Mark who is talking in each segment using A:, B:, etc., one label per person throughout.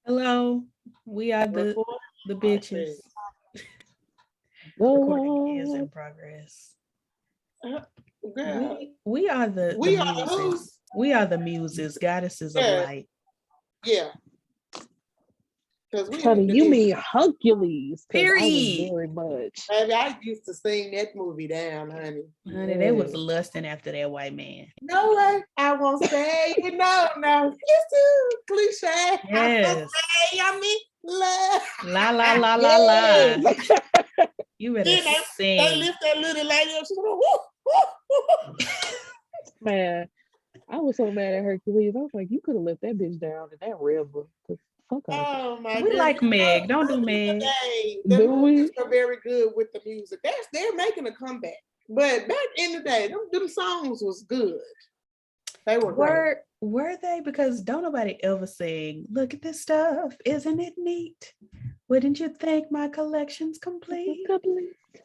A: Hello, we are the bitches. Recording is in
B: Go
A: progress.
B: girl.
A: We are the
B: We are
A: muses.
B: who's?
A: We are the muses, goddesses of
B: Yeah,
A: light.
B: yeah. Because we
C: Honey,
B: need
C: you
B: to
C: mean Hercules? Because I was
A: Period.
C: very much.
B: baby, I used to sing that movie down, honey.
A: Honey, they was lusting after that white man.
B: No way, I won't say you know, no. It's too cliche.
A: Yes.
B: I mean, love.
A: La la la la la. You better
B: Then they
A: sing.
B: lift that little lady up. She's like, woo, woo, woo.
C: Man, I was so mad at Hercules. I was like, you could have left that bitch down in that river. Fuck her.
B: Oh my
A: We
B: goodness.
A: like Meg. Don't do Meg.
B: The
C: Do we?
B: movies are very good with the music. They're making a comeback. But back in the day, them songs was good. They were great.
A: Were they? Because don't nobody ever sing, look at this stuff, isn't it neat? Wouldn't you think my collection's complete?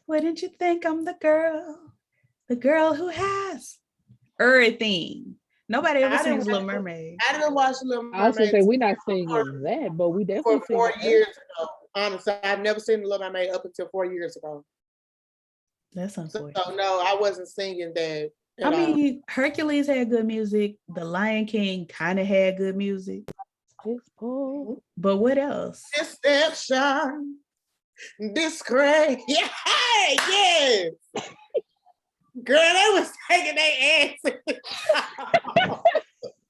A: Wouldn't you think I'm the girl who has everything? Nobody ever sings Little Mermaid.
B: I didn't watch Little Mermaid.
C: I was gonna say we're not singing that, but we definitely
B: for 4
C: singing
B: years ago. Honestly, I've never seen Little Mermaid up until 4 years ago.
A: That's unfortunate.
B: So no, I wasn't singing that.
A: I mean, Hercules had good music. The Lion King kind of had good music. But what else?
B: Deception, disgrace. Yeah, yes. Girl, they was taking their ass.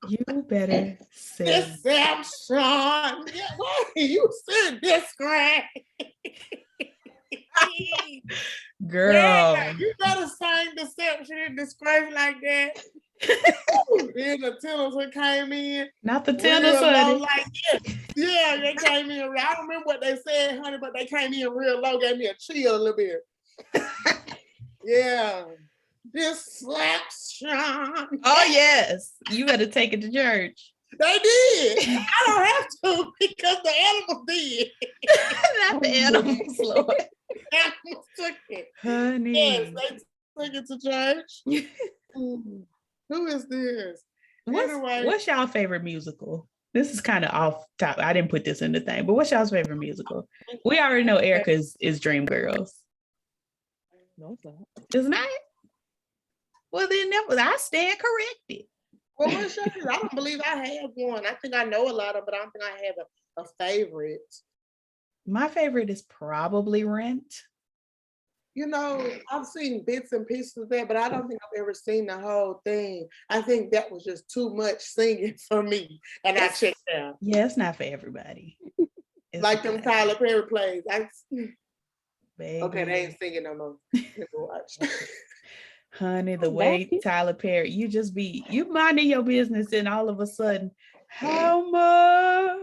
A: You better say
B: Deception. Yeah, what? You said disgrace.
A: Girl.
B: Yeah, you better sing Deception and Disgrace like that. Then the tenors came in.
A: Not the tenors, honey.
B: Like, yeah, they came in. I don't remember what they said, honey, but they came in real low, gave me a chill a little bit. Yeah. Deception.
A: Oh, yes. You better take it to church.
B: They did. I don't have to because the animals did.
A: Not the animals, Lord.
B: Animals took it.
A: Honey.
B: Yes, they took it to church. Who is this?
A: What's y'all favorite musical? This is kind of off top. I didn't put this in the thing, but what's y'all's favorite musical? We already know Erica's is Dreamgirls.
C: No, it's not.
A: It's not? Well, then I stand corrected.
B: Well, what's yours? I don't believe I have one. I think I know a lot of, but I don't think I have a favorite.
A: My favorite is probably Rent.
B: You know, I've seen bits and pieces of that, but I don't think I've ever seen the whole thing. I think that was just too much singing for me, and I checked out.
A: Yeah, it's not for everybody.
B: It's like them Tyler Perry plays.
A: Baby.
B: Okay, they ain't singing no more. Watch.
A: Honey, the way Tyler Perry, you minding your business, and all of a sudden, how much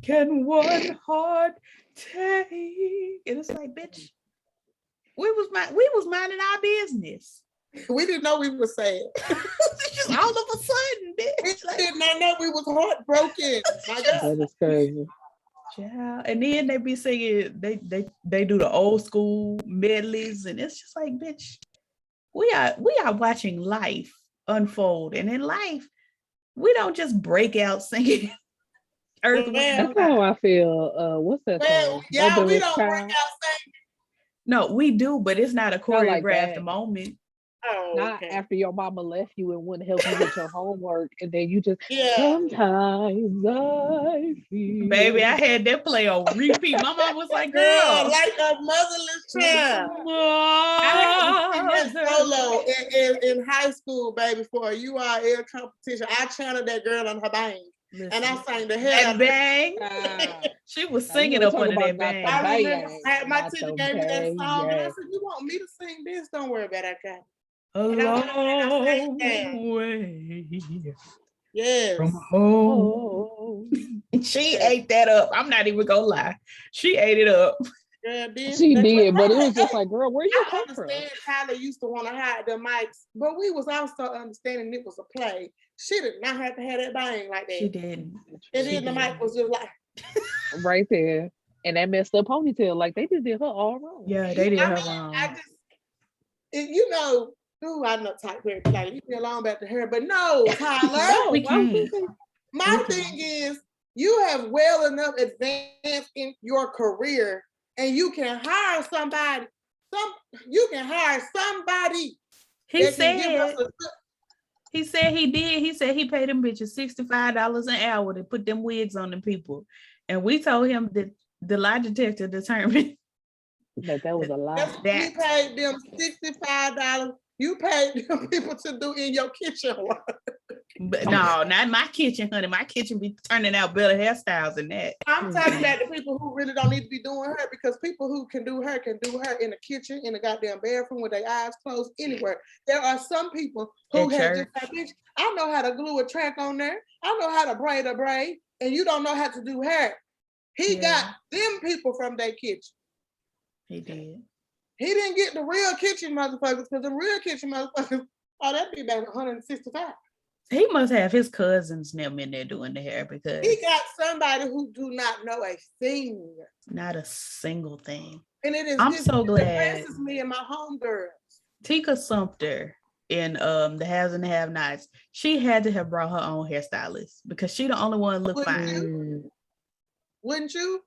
A: can one heart take? And it's like, bitch, we was minding our business.
B: We didn't know we were sad.
A: Just all of a sudden, bitch.
B: We did not know we was heartbroken. My God.
C: That is crazy.
A: Yeah. And then they be singing, they do the old school medleys, and it's just like, bitch, we are watching life unfold, and in life, we don't just break out singing.
C: That's how I feel. What's that song?
B: Yeah, we don't break out singing.
A: No, we do, but it's not a choreographed moment.
B: Oh,
C: not after your mama left you and wouldn't help you with your homework, and then you just sometimes I feel.
A: Baby, I had that play on repeat. My mom was like, "Girl,
B: like a motherless child." I had solo in high school, baby, for a URL competition. I channeled that girl on her bang. Listen, and I sang the hell out of
A: bang. She was singing up under that bang.
B: I remember my teacher gave me that song, and I said, "You want me to sing this? Don't worry about it, okay."
A: A long way.
B: Yes.
A: From home. She ate that up. I'm not even gonna lie. She ate it up.
B: Yeah,
C: she did, but it was just like, girl, where you come from?
B: Tyler used to want to hide the mics, but we was also understanding it was a play. She did not have to have that bang like that.
A: She didn't.
B: And then the mic was just like
C: right there. And that messed up ponytail, like they just did her all wrong.
A: Yeah, they did her wrong.
B: I know Tyler Perry, like, leave me alone about the hair, but no, Tyler.
A: No, we can't.
B: My thing is, you have well enough advanced in your career, and you can hire somebody. You can hire somebody.
A: He said he did. He said he paid them bitches $65 an hour to put them wigs on them people. And we told him that the lie detector determined
C: that was a lie.
B: You paid them $65. You paid them people to do in your kitchen work.
A: But no, not my kitchen, honey. My kitchen be turning out better hairstyles than that.
B: I'm talking about the people who really don't need to be doing hair, because people who can do hair in the kitchen, in the goddamn bathroom with their eyes closed, anywhere. There are some people who have just like, bitch, I know how to glue a track on there. I know how to braid a braid, and you don't know how to do hair. He got them people from their kitchen.
A: He did.
B: He didn't get the real kitchen motherfuckers, because the real kitchen motherfuckers, that'd be about 165.
A: He must have his cousins them in there doing the hair, because
B: he got somebody who do not know a thing.
A: Not a single thing.
B: And it is.
A: I'm so glad.
B: It impresses me and my homegirls.
A: Tika Sumpter in the Haves and the Have-Nots, she had to have brought her own hairstylist, because she the only one look fine.
B: Wouldn't you?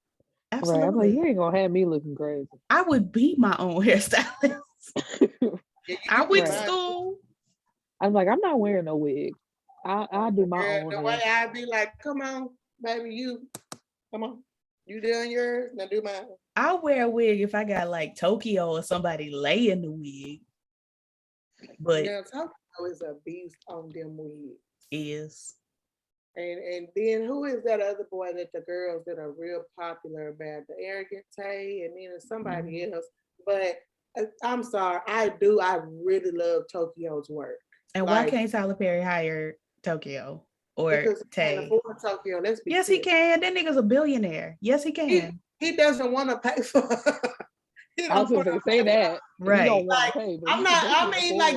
A: Absolutely.
C: Right. I'm like, you ain't gonna have me looking crazy.
A: I would be my own hairstylist. I went to school.
C: I'm like, I'm not wearing no wig. I'll do my own.
B: The way I'd be like, come on, baby, come on. You doing yours, now do mine.
A: I'll wear a wig if I got like Tokyo or somebody lay in the wig. But
B: Tokyo is a beast on them wigs.
A: Is.
B: And then who is that other boy that the girls that are real popular about? The Arrogant Tay, and then there's somebody else. But I'm sorry, I really love Tokyo's work.
A: And why can't Tyler Perry hire Tokyo or Tay?
B: Tokyo.
A: Yes, he can. That nigga's a billionaire. Yes, he can.
B: He doesn't want to pay for
C: I was going to say that.
A: Right.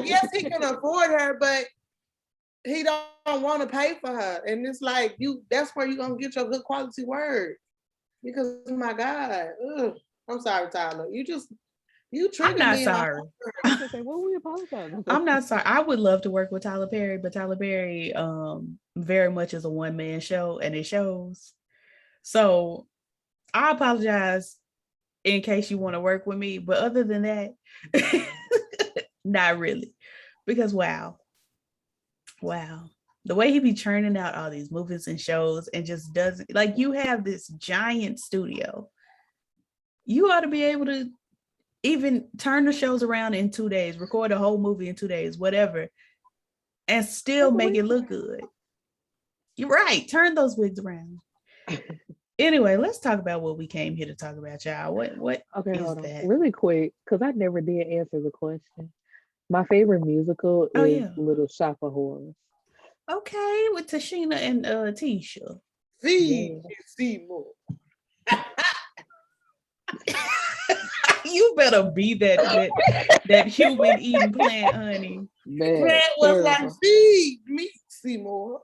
B: Yes, he can afford her, but he don't want to pay for her. And it's like, that's where you're going to get your good quality word. Because, my God, I'm sorry, Tyler.
A: I'm not sorry.
C: I'm
A: not sorry. I would love to work with Tyler Perry, but Tyler Perry very much is a one-man show, and it shows. So I apologize in case you want to work with me, but other than that, not really. Because wow, the way he be churning out all these movies and shows and just doesn't, like, you have this giant studio. You ought to be able to even turn the shows around in 2 days, record a whole movie in 2 days, whatever, and still make it look good. You're right. Turn those wigs around. Anyway, let's talk about what we came here to talk about, y'all. What
C: okay,
A: is
C: hold on.
A: that?
C: Really quick, because I never did answer the question. My favorite musical is Little Shop of Horrors.
A: Okay, with Tashina and Tisha.
B: Seymour.
A: You better be that human eating plant, honey.
B: Plant was like, feed me, Seymour.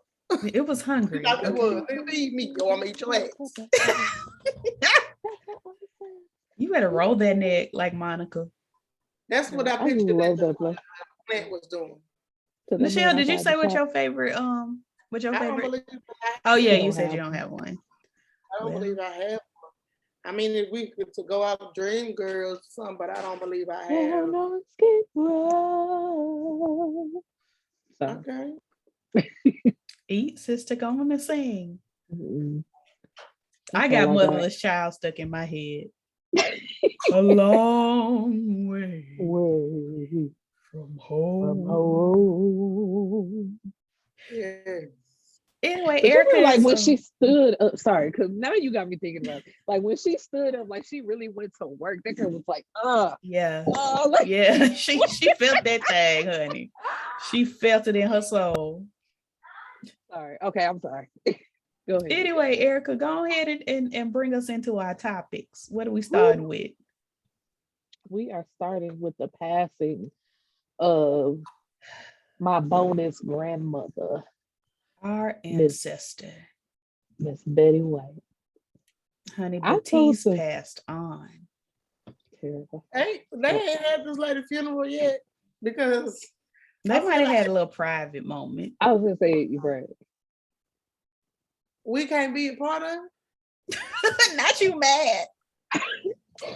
A: It was hungry.
B: It was. Feed me, yo, I'm gonna eat your ass.
A: You better roll that neck like Monica.
B: That's what I pictured that plant was doing.
A: Michelle, did you say what your favorite favorite? Oh yeah, you said you don't have one.
B: I don't believe I have one. I mean, if we could to go out Dream Girls or something, but I don't believe I have. Okay.
A: Eat, sister, go on and sing.
C: Mm-hmm.
A: I got Motherless Child stuck in my head. A long way from home.
B: Yeah.
A: Anyway,
C: Erica, like when she stood up, sorry, because now you got me thinking about it. Like when she stood up, like she really went to work. That girl was like,
A: yeah, yeah. She felt that thing, honey. She felt it in her soul.
C: Sorry. Okay, I'm sorry. Go ahead.
A: Anyway, Erica, go ahead and bring us into our topics. What are we starting with?
C: We are starting with the passing of my bonus grandmother.
A: Our ancestor,
C: Miss Betty White.
A: Honey, Batiste passed on.
C: Terrible.
B: Hey, they ain't had this lady funeral yet because
A: they might have had a little private moment.
C: I was gonna say you're right.
B: we can't be a part of?
A: Not you mad.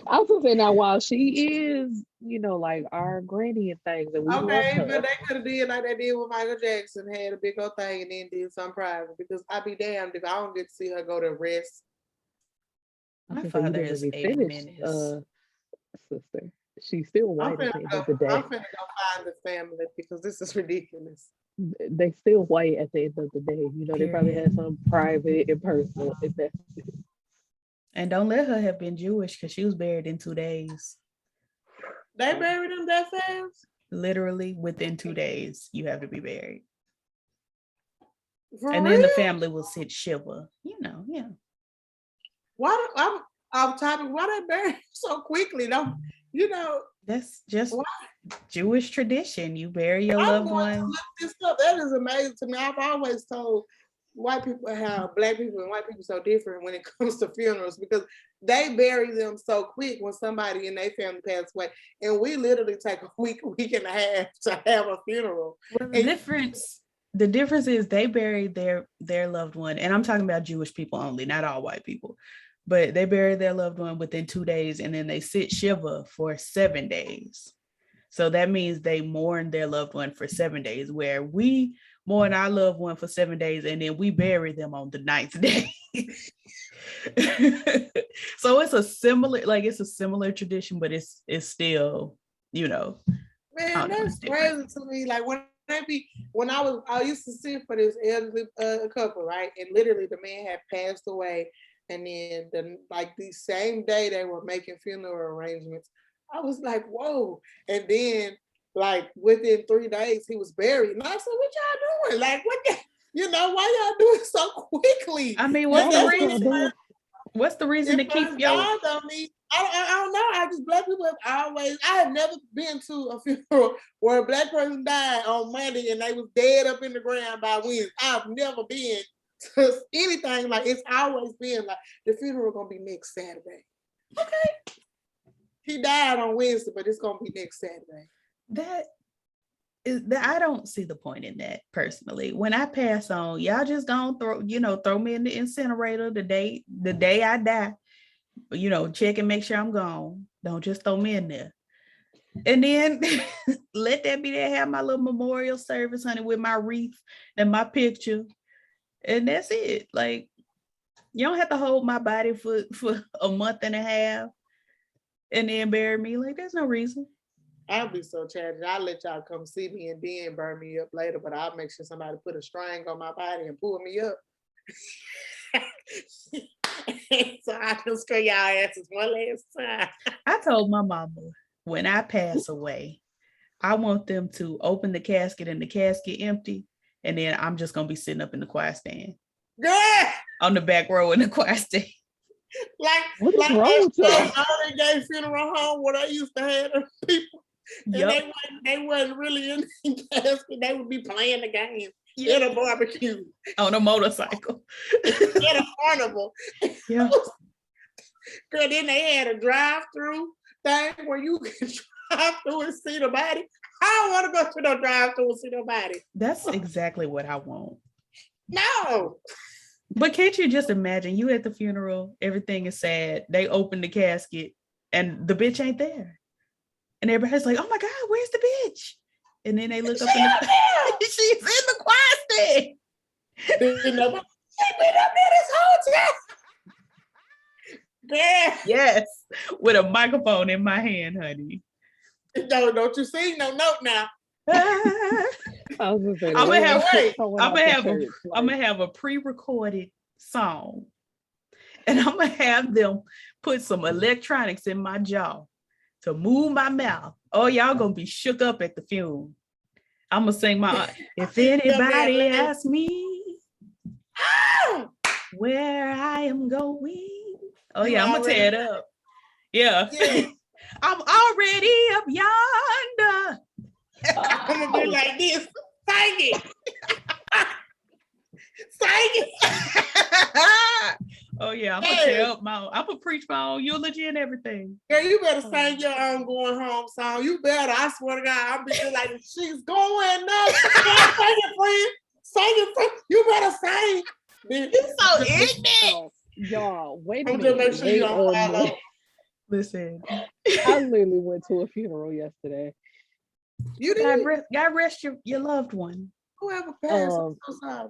C: I was gonna say now while she is, like our granny and things, and we love
B: Okay,
C: her.
B: but they could have did like they did with Michael Jackson, had a big old thing and then did some private, because I'd be damned if I don't get to see her go to rest.
A: My
C: You
A: father
C: didn't
A: is
C: let me
A: a
C: finish,
A: menace.
C: sister. She's still white at the end of the day.
B: I'm finna go find the family because this is ridiculous.
C: They still white at the end of the day. They probably
A: Period.
C: had some private and personal investment.
A: And don't let her have been Jewish because she was buried in 2 days.
B: They buried him that fast?
A: Literally within 2 days, you have to be buried.
B: For
A: and
B: real?
A: then the family will sit shiva. Yeah.
B: Why? I'm off topic. Why they bury so quickly? Don't
A: That's just
B: why?
A: Jewish tradition. You bury your
B: I'm
A: loved
B: going to
A: one.
B: look this up. That is amazing to me. I've always told white people how black people and white people so different when it comes to funerals, because they bury them so quick when somebody in their family passed away, and we literally take a week and a half to have a funeral.
A: Well, the difference is they bury their loved one, and I'm talking about Jewish people only, not all white people, but they bury their loved one within 2 days, and then they sit shiva for 7 days. So that means they mourn their loved one for 7 days, where we mourn our loved one for 7 days and then we bury them on the 9th day. So it's a similar tradition, but it's still,
B: Man, that's crazy to me. Like I used to sit for this elderly couple, right? And literally the man had passed away, and then the same day they were making funeral arrangements. I was like, whoa. And then within 3 days he was buried. And I said, what y'all doing? Like, why y'all doing so quickly?
A: I mean, what's the reason to keep your...
B: I don't know. Black people I have never been to a funeral where a black person died on Monday and they was dead up in the ground by Wednesday. I've never been to anything like it's always been like the funeral gonna be next Saturday. Okay. He died on Wednesday, but it's gonna be next Saturday.
A: I don't see the point in that personally. When I pass on, y'all just gonna throw me in the incinerator the day I die. Check and make sure I'm gone. Don't just throw me in there. And then let that be there, have my little memorial service, honey, with my wreath and my picture. And that's it. Like, you don't have to hold my body for a month and a half and then bury me. Like, there's no reason.
B: I'll be so tragic. I'll let y'all come see me and then burn me up later, but I'll make sure somebody put a string on my body and pull me up. So I can scare y'all asses one last time.
A: I told my mama, when I pass away, I want them to open the casket and the casket empty, and then I'm just gonna be sitting up in the choir stand.
B: Yeah.
A: On the back row in the choir stand.
C: What is wrong with y'all?
B: Already gave funeral home where they used to have people.
A: Yep.
B: And they wasn't really in the casket. They would be playing the game in a barbecue.
A: On a motorcycle.
B: In a carnival.
A: Yeah.
B: Girl, then they had a drive-through thing where you can drive through and see the body. I don't want to go to no drive-through and see the body.
A: That's exactly what I want.
B: No.
A: But can't you just imagine, you at the funeral, everything is sad, they open the casket and the bitch ain't there. And everybody's like, oh my God, where's the bitch? And then they look up and she's in the choir stand.
B: She's been up there this whole time. Yeah.
A: Yes, with a microphone in my hand, honey.
B: No, don't you see? No note now.
A: I'm gonna have a pre-recorded song, and I'm gonna have them put some electronics in my jaw to move my mouth. Oh, y'all gonna be shook up at the funeral. I'm gonna sing my if anybody asks me where I am going. Oh yeah, I'm gonna tear it up. Yeah. I'm already up yonder.
B: I'm gonna be like this. Sing it. Sing it.
A: Oh yeah, I'm gonna preach my own eulogy and everything.
B: Girl, you better sing your own going home song. You better. I swear to God, I'll be just like, she's going up. Sing it, friend. Sing it, friend. You better sing.
A: He's so ignorant.
C: Y'all, wait a
B: I'm
C: minute.
B: just make sure you don't follow.
A: Listen,
C: I literally went to a funeral yesterday.
B: You did?
A: God rest your loved one.
B: Whoever passed, I'm so sorry.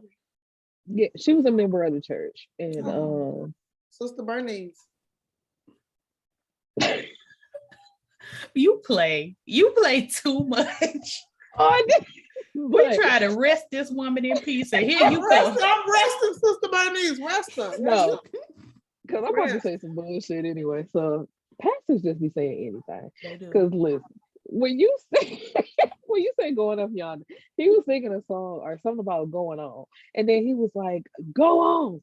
C: Yeah, she was a member of the church, and
B: Sister Bernice.
A: You play too much.
C: Oh,
A: We try to rest this woman in peace, and here you go.
B: I'm resting, Sister Bernice. Rest her.
C: No, because I'm about to say some bullshit anyway. So pastors just be saying anything. Because listen, when you say going up yonder, he was singing a song or something about going on, and then he was like, "Go on,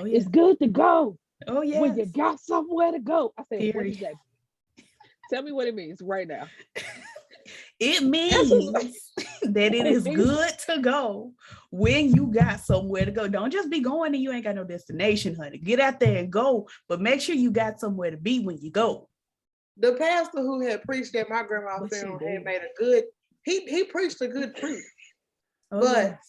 C: it's good to go.
A: Oh yeah,
C: when you got somewhere to go." I said,
A: period.
C: "What is that? Tell me what it means right now."
A: It means that it is good to go when you got somewhere to go. Don't just be going and you ain't got no destination, honey. Get out there and go, but make sure you got somewhere to be when you go.
B: The pastor who had preached at my grandma's funeral had made a good, he preached a good preach. But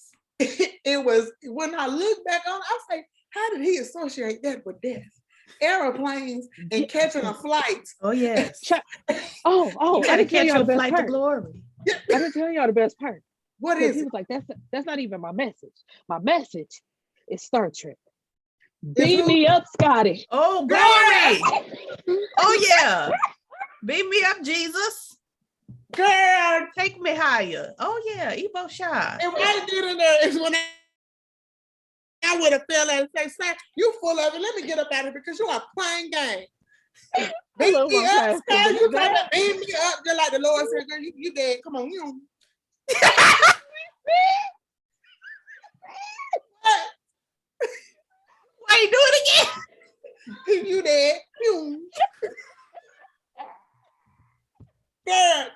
B: it was, when I look back on it, I say, how did he associate that with death? Airplanes and catching a flight.
A: Oh yes.
C: You
A: gotta catch your flight to glory.
C: I didn't tell y'all the best part.
B: What is
C: he
B: it?
C: was like, that's not even my message. My message is Star Trek. Beam me up, Scotty.
A: Oh, glory. Oh yeah. Beam me up, Jesus.
B: Girl,
A: take me higher. Oh yeah, Evo Shy.
B: And what I did in there is when I would have fell out and say, "Sir, you full of it. Let me get up out of here because you are playing game." Beat me up, Scott. You trying to beat me up just like the Lord said, "Girl, you dead. Come on, you."
A: Why you do it
B: again? You dead. You. Girl,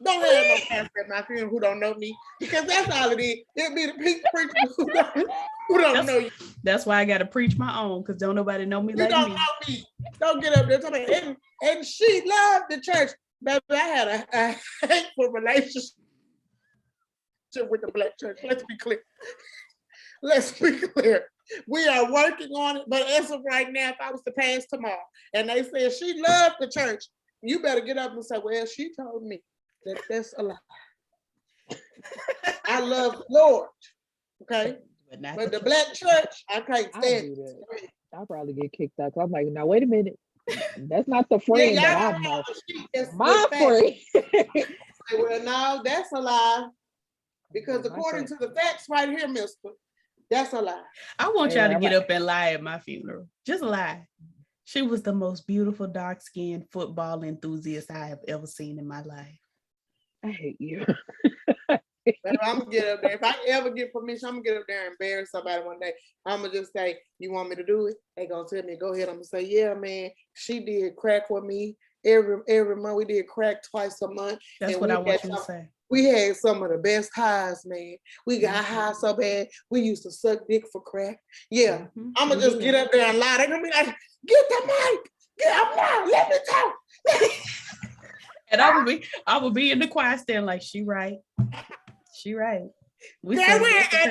B: don't have no pastor at my funeral who don't know me, because that's all it is. It'll be the preachers who don't know you.
A: That's why I got to preach my own, because don't nobody know me
B: You
A: like
B: don't
A: me.
B: know me. Don't get up there talking about, and she loved the church. Baby, I had a hateful relationship with the Black church. Let's be clear. Let's be clear. We are working on it, but as of right now, if I was to pass tomorrow and they said she loved the church, you better get up and say, "Well, she told me that that's a lie." I love the Lord, okay? But the Black church, I can't stand it.
C: I'll probably get kicked out. I'm like, now wait a minute. That's not the friend that I know. My friend.
B: Well, no, that's a lie. Because according to the facts right here, mister, that's a lie.
A: I want y'all to get up and lie at my funeral. Just lie. She was the most beautiful, dark-skinned football enthusiast I have ever seen in my life.
C: I hate you.
B: But I'm gonna get up there. If I ever get permission, I'm gonna get up there and embarrass somebody one day. I'm gonna just say, "You want me to do it?" They gonna tell me, "Go ahead." I'm gonna say, "Yeah, man. She did crack with me every month. We did crack twice a month."
A: That's what I want you to say.
B: We had some of the best highs, man. We got high so bad. We used to suck dick for crack. Yeah, I'm gonna just get up there and lie. They're gonna be like, "Get the mic. Get up now. Let me talk."
A: And I would be in the choir stand like, she right. She right.
B: We ain't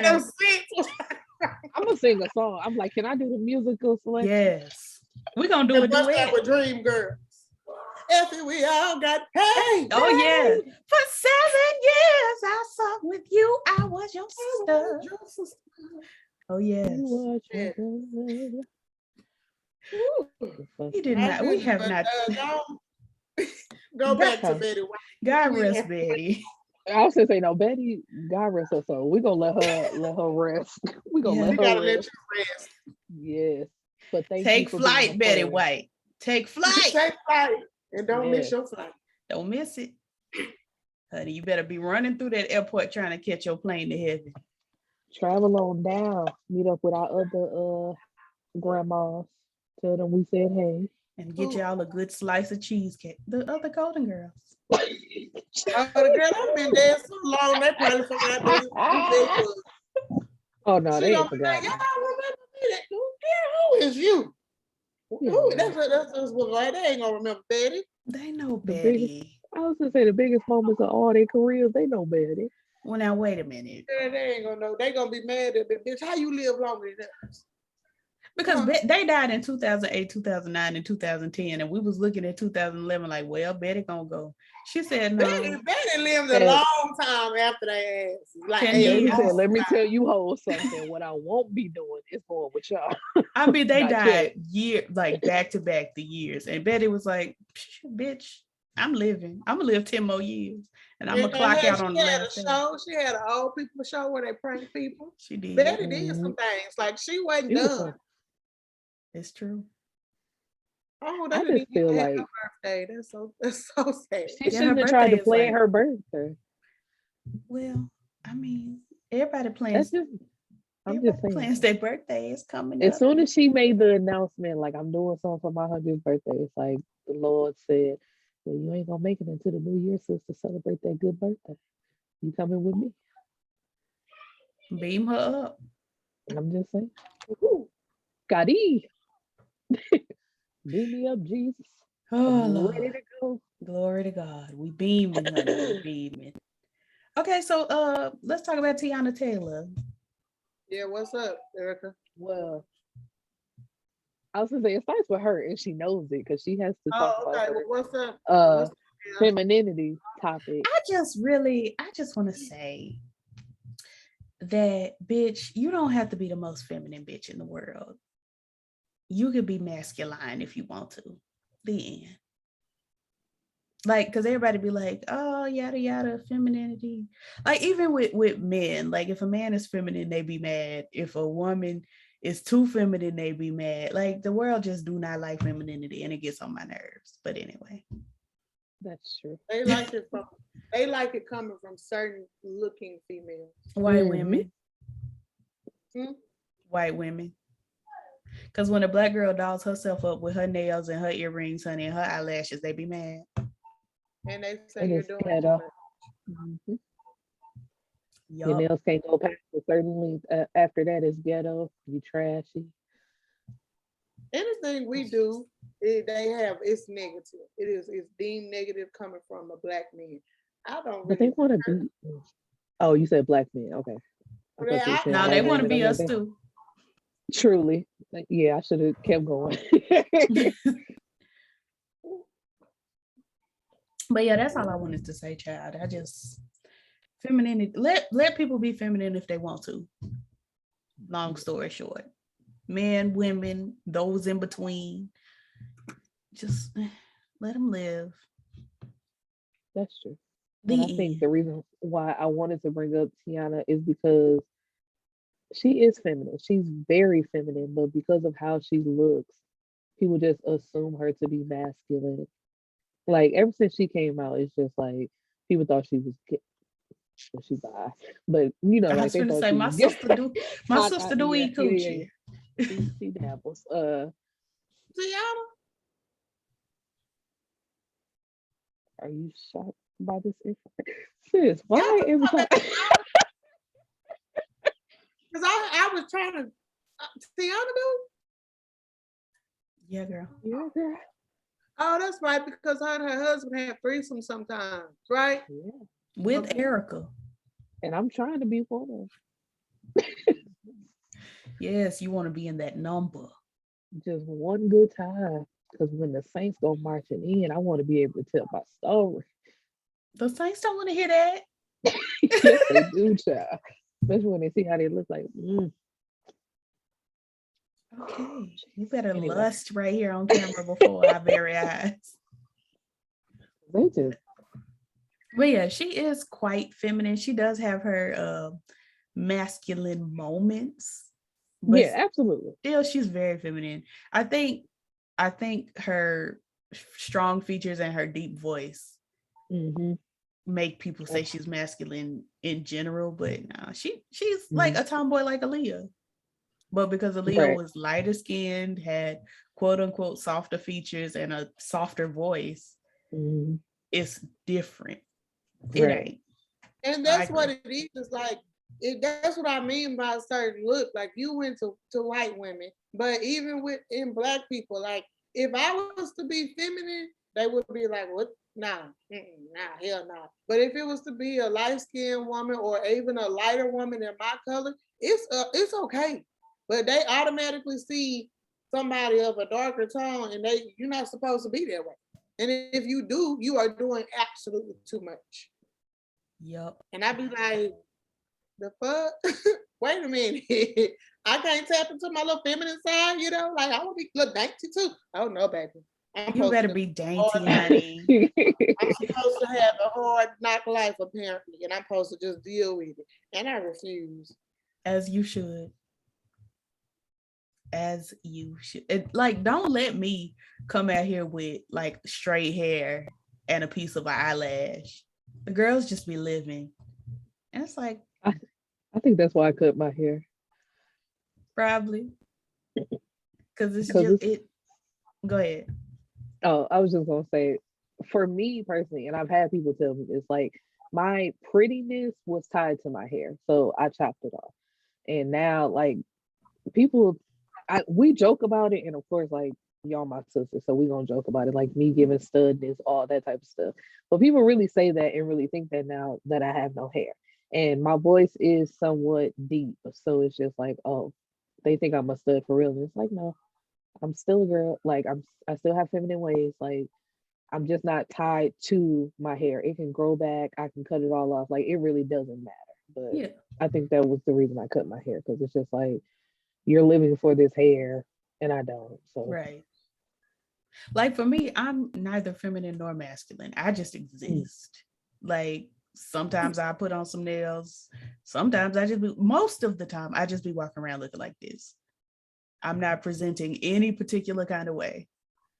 B: no sense.
C: I'm gonna sing a song. I'm like, can I do the musical selection?
A: Yes. We're gonna do a duet
B: with Dream Girls. Effie, we all got paid.
A: Oh yeah. For 7 years I sung with you. I was your sister. Oh yes. He did not. We have not.
B: Go back to Betty White.
A: God rest Betty.
C: I was gonna say, no, Betty, God rest her soul. We're gonna let her rest. We're gonna let her rest.
B: Let you rest.
C: Yes. But
A: take flight, Betty White. Take flight.
B: Take flight. And don't miss your flight.
A: Don't miss it. Honey, you better be running through that airport trying to catch your plane to heaven.
C: Travel on down. Meet up with our other grandmas. Tell them we said hey.
A: And get y'all a good slice of cheesecake. The other Golden Girls.
B: The girl, I've been there so long, they probably forgot who
C: oh no, they ain't forgot.
B: Y'all remember me? Who is you? Who? That's what like they ain't gonna remember Betty.
A: They know Betty.
C: I was gonna say the biggest moments of all their careers, they know Betty.
A: Well, now wait a minute.
B: Yeah, they ain't gonna know. They gonna be mad at the bitch. How you live longer than us?
A: Because they died in 2008, 2009, and 2010, and we was looking at 2011 like, well, Betty gonna go. She said no.
B: Betty lived a long time after they ass. Like
A: 10 years.
C: Said, let me tell you hoes something. What I won't be doing is going with y'all.
A: I mean, they died like back to back the years. And Betty was like, bitch, I'm living. I'm gonna live 10 more years. And I'm gonna clock out on the last
B: show. She had an old people show where they prank people.
A: She did.
B: Betty did some things. Like she wasn't done.
A: It's true.
B: Oh,
C: I just feel like
B: her birthday. That's so sad.
C: She shouldn't have tried to plan her birthday.
A: Well, I mean, everybody plans.
C: I'm just saying.
A: Plans their birthday is coming
C: as soon as she made the announcement, like I'm doing something for my 100th birthday, it's like the Lord said, well, you ain't gonna make it into the new year, sis, to celebrate that good birthday. You coming with me?
A: Beam her up.
C: I'm just saying. Gotti. Beam me up, Jesus.
A: Oh,
C: ready to go.
A: Glory to God. We beaming, honey. We beaming. Okay, so let's talk about Teyana Taylor.
B: Yeah, what's up, Erica?
C: Well, I was gonna say it starts with her, and she knows it because she has to talk about her,
B: what's up?
C: Femininity topic.
A: I just want to say that, bitch, you don't have to be the most feminine bitch in the world. You could be masculine if you want to. The end. Like, because everybody be like, oh, yada, yada, femininity. Like, even with men, like, if a man is feminine, they be mad. If a woman is too feminine, they be mad. Like, the world just do not like femininity, and it gets on my nerves. But anyway.
C: That's true.
B: They like it coming from certain looking females.
A: White women.
B: Hmm?
A: White women. Because when a black girl dolls herself up with her nails and her earrings, honey, and her eyelashes, they be mad.
B: And they say you're doing it.
C: Your nails can't go past a certain length. After that, it's ghetto. You trashy.
B: Anything we do, it's negative. It's deemed negative coming from a black man. I don't.
C: But they want to be. Oh, you said black men. Okay.
A: No, they want to be us too.
C: Truly. Yeah, I should have kept going.
A: But yeah, that's all I wanted to say, child. I just femininity. Let people be feminine if they want to. Long story short. Men, women, those in between. Just let them live.
C: That's true. And I think the reason why I wanted to bring up Teyana is because she is feminine. She's very feminine, but because of how she looks, people just assume her to be masculine. Like ever since she came out, it's just like people thought she was she bi, but you know,
A: I
C: like
A: was
C: they
A: going to
C: thought
A: say my sister do eat coochie.
C: She dabbles.
B: Teyana,
C: are you shocked by this information? Sis, why every time?
B: Because I was trying to Teyana do?
A: Yeah, girl.
C: Yeah, girl.
B: Oh, that's right, because her and her husband have threesomes sometimes, right?
C: Yeah.
A: With Erica.
C: And I'm trying to be one.
A: Yes, you want to be in that number.
C: Just one good time. Because when the Saints go marching in, I want to be able to tell my story.
A: The Saints don't want to hear that.
C: Yes, they do, child. Especially when they see how they look like.
A: Okay, you better lust right here on camera before our very eyes.
C: They just.
A: But yeah, she is quite feminine. She does have her masculine moments. But
C: yeah, absolutely.
A: Still, she's very feminine. I think her strong features and her deep voice make people say she's masculine in general. But no, she's like a tomboy like Aaliyah. But because Aaliyah was lighter skinned, had quote unquote softer features and a softer voice, it's different. It ain't.
B: And that's what it is. Like that's what I mean by a certain look. Like you went to white women, but even in black people, like if I was to be feminine, they would be like, "What Nah, hell nah. But if it was to be a light-skinned woman or even a lighter woman in my color, it's okay. But they automatically see somebody of a darker tone, and you're not supposed to be that way. And if you do, you are doing absolutely too much.
A: Yep.
B: And I be like, the fuck? Wait a minute. I can't tap into my little feminine side, you know? Like, I want to be little dainty too. Oh, no, baby.
A: You better be dainty, honey.
B: I'm supposed to have a hard knock life, apparently, and I'm supposed to just deal with it. And I refuse.
A: As you should. As you should. Like, don't let me come out here with like straight hair and a piece of an eyelash. The girls just be living. And it's like,
C: I think that's why I cut my hair.
A: Probably. Because it's just it. Go ahead.
C: Oh, I was just gonna say, for me personally, and I've had people tell me this, like my prettiness was tied to my hair, so I chopped it off. And now, like people, we joke about it, and of course, like y'all my sisters, so we gonna joke about it, like me giving studness, all that type of stuff. But people really say that and really think that now that I have no hair, and my voice is somewhat deep, so it's just like, oh, they think I'm a stud for real, and it's like, no. I'm still a girl. Like I still have feminine ways. Like I'm just not tied to my hair. It can grow back. I can cut it all off. Like it really doesn't matter. But yeah. I think that was the reason I cut my hair, because it's just like you're living for this hair and I don't. So
A: right. Like for me, I'm neither feminine nor masculine. I just exist. Like sometimes I put on some nails. Sometimes most of the time I just be walking around looking like this. I'm not presenting any particular kind of way.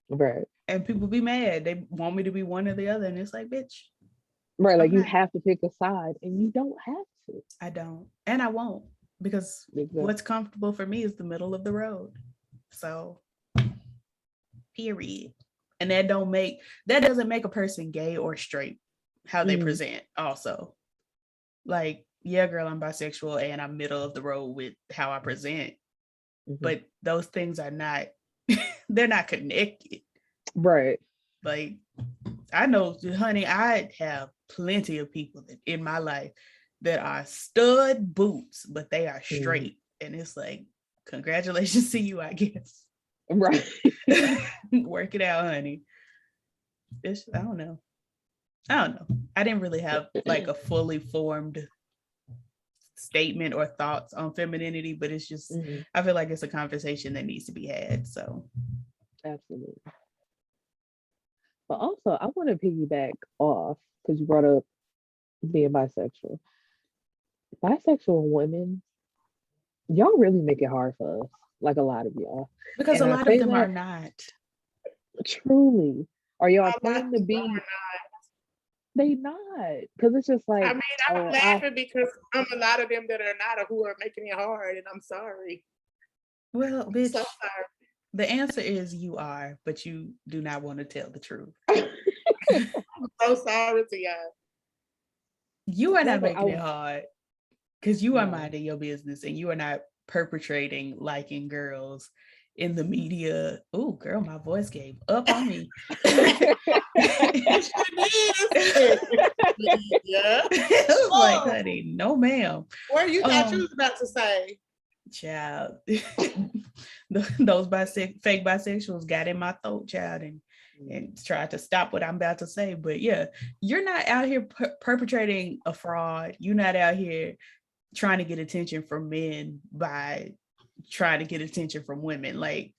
C: Right.
A: And people be mad. They want me to be one or the other. And it's like, bitch.
C: Right. Like you have to pick a side and you don't have to.
A: I don't. And I won't. Because what's comfortable for me is the middle of the road. So, period. And that doesn't make a person gay or straight, how they present also. Like, yeah, girl, I'm bisexual and I'm middle of the road with how I present. But those things are not, they're not connected.
C: Right.
A: Like, I know, honey, I have plenty of people in my life that are stud boots, but they are straight. And it's like, congratulations to you, I guess.
C: Right.
A: Work it out, honey. I don't know. I didn't really have like a fully formed statement or thoughts on femininity, but it's just I feel like it's a conversation that needs to be had. So
C: absolutely. But also I want to piggyback off, because you brought up being bisexual. Bisexual women, y'all really make it hard for us, like a lot of y'all,
A: because a lot of them are not.
C: Truly, are y'all trying to be? They not, because it's just like,
B: I mean, I'm laughing because I'm a lot of them that are not, who are making it hard, and I'm sorry.
A: Well, bitch,
B: so sorry.
A: The answer is you are, but you do not want to tell the truth.
B: I'm so sorry to y'all.
A: You are not making it hard, because you are minding your business, and you are not perpetrating liking girls in the media. Oh, girl, my voice gave up on me. Yeah. It was like, honey, no, ma'am.
B: What you thought you was about to say?
A: Child, those fake bisexuals got in my throat, child, and tried to stop what I'm about to say. But yeah, you're not out here perpetrating a fraud. You're not out here trying to get attention from men by trying to get attention from women, like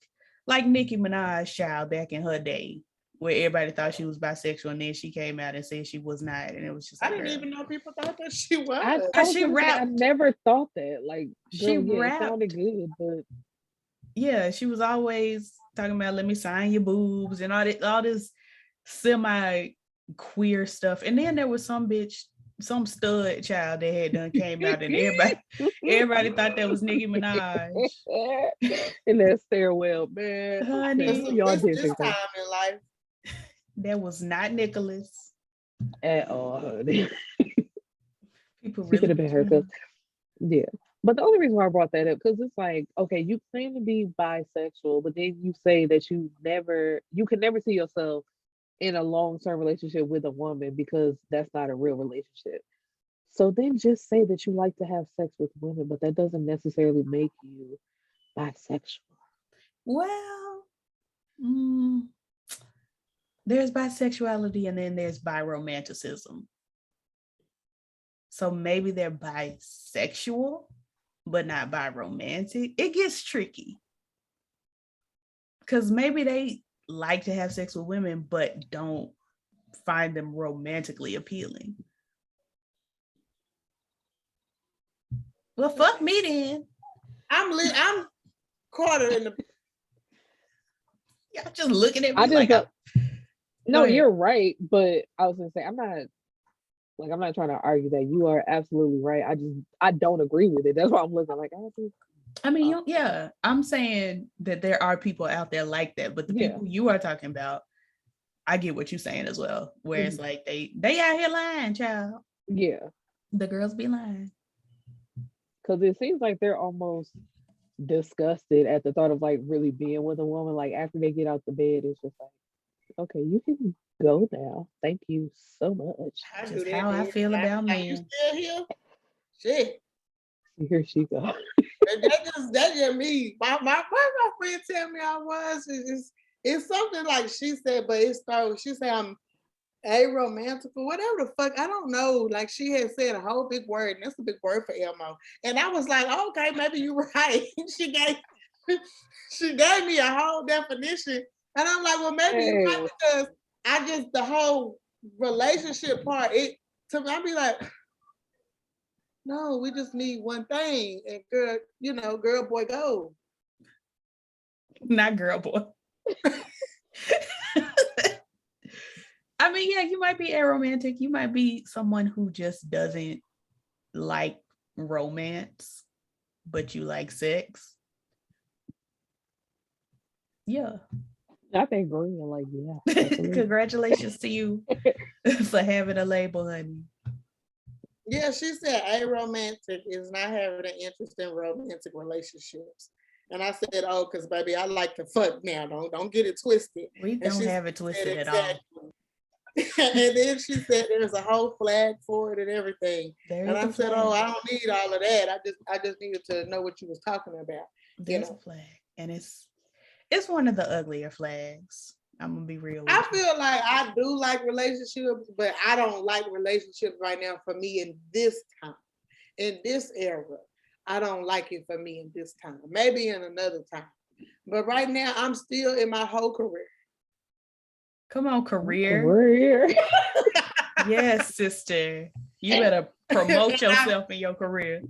A: Nicki Minaj, child, back in her day, where everybody thought she was bisexual, and then she came out and said she was not, and it was just like,
B: I didn't even know people thought that she was.
A: She rapped.
C: I never thought that. Like,
A: she rapped.
C: It sounded good, but
A: yeah, she was always talking about, let me sign your boobs and all this semi queer stuff. And then there was some stud child that had done came out, and everybody thought that was Nicki Minaj.
C: In that stairwell, man.
A: Honey,
B: y'all did this time in life.
A: That was not Nicholas
C: at all, honey.
A: People really
C: could have been her. Yeah. But the only reason why I brought that up, because it's like, okay, you claim to be bisexual, but then you say that you could never see yourself in a long-term relationship with a woman because that's not a real relationship. So then just say that you like to have sex with women, but that doesn't necessarily make you bisexual.
A: Well, there's bisexuality and then there's biromanticism. So maybe they're bisexual, but not biromantic. It gets tricky. Because maybe they like to have sex with women, but don't find them romantically appealing. Well, fuck me then.
B: I'm caught in the.
A: Y'all just looking at me like.
C: No, you're right, but I was gonna say I'm not trying to argue that. You are absolutely right. I don't agree with it. That's why I'm looking like
A: I mean, yeah, I'm saying that there are people out there like that, but the people you are talking about, I get what you're saying as well. Where it's like they out here lying, child.
C: Yeah,
A: the girls be lying.
C: Because it seems like they're almost disgusted at the thought of like really being with a woman. Like after they get out the bed, it's just like, okay, you can go now. Thank you so much.
A: Just how I feel about men.
B: You still here? Shit.
C: Here she go.
B: That's just me. My friend tell me I was. It's something like she said, but it's so she said I'm aromantical, whatever the fuck. I don't know. Like she had said a whole big word, and that's a big word for MO. And I was like, okay, maybe you're right. she gave me a whole definition. And I'm like, well, maybe you're right, because I just the whole relationship part, it to me, I'd be like, no, we just need one thing. And girl, girl, boy, go.
A: Not girl, boy. I mean, yeah, you might be aromantic. You might be someone who just doesn't like romance, but you like sex. Yeah.
C: I think Green like, yeah.
A: Congratulations to you for having a label, honey.
B: Yeah, she said aromantic is not having an interest in romantic relationships. And I said, oh, because baby, I like to fuck now. Don't get it twisted.
A: We don't have it twisted at all.
B: And then she said there's a whole flag for it and everything. And I said, oh, I don't need all of that. I just needed to know what you was talking about.
A: There's a flag. And it's one of the uglier flags. I'm gonna be real with
B: I
A: you.
B: feel like I do like relationships, but I don't like relationships right now for me in this time, in this era. I don't like it for me in this time. Maybe in another time. But right now, I'm still in my whole career.
A: Come on, career. Yes, sister. You better promote yourself in your career.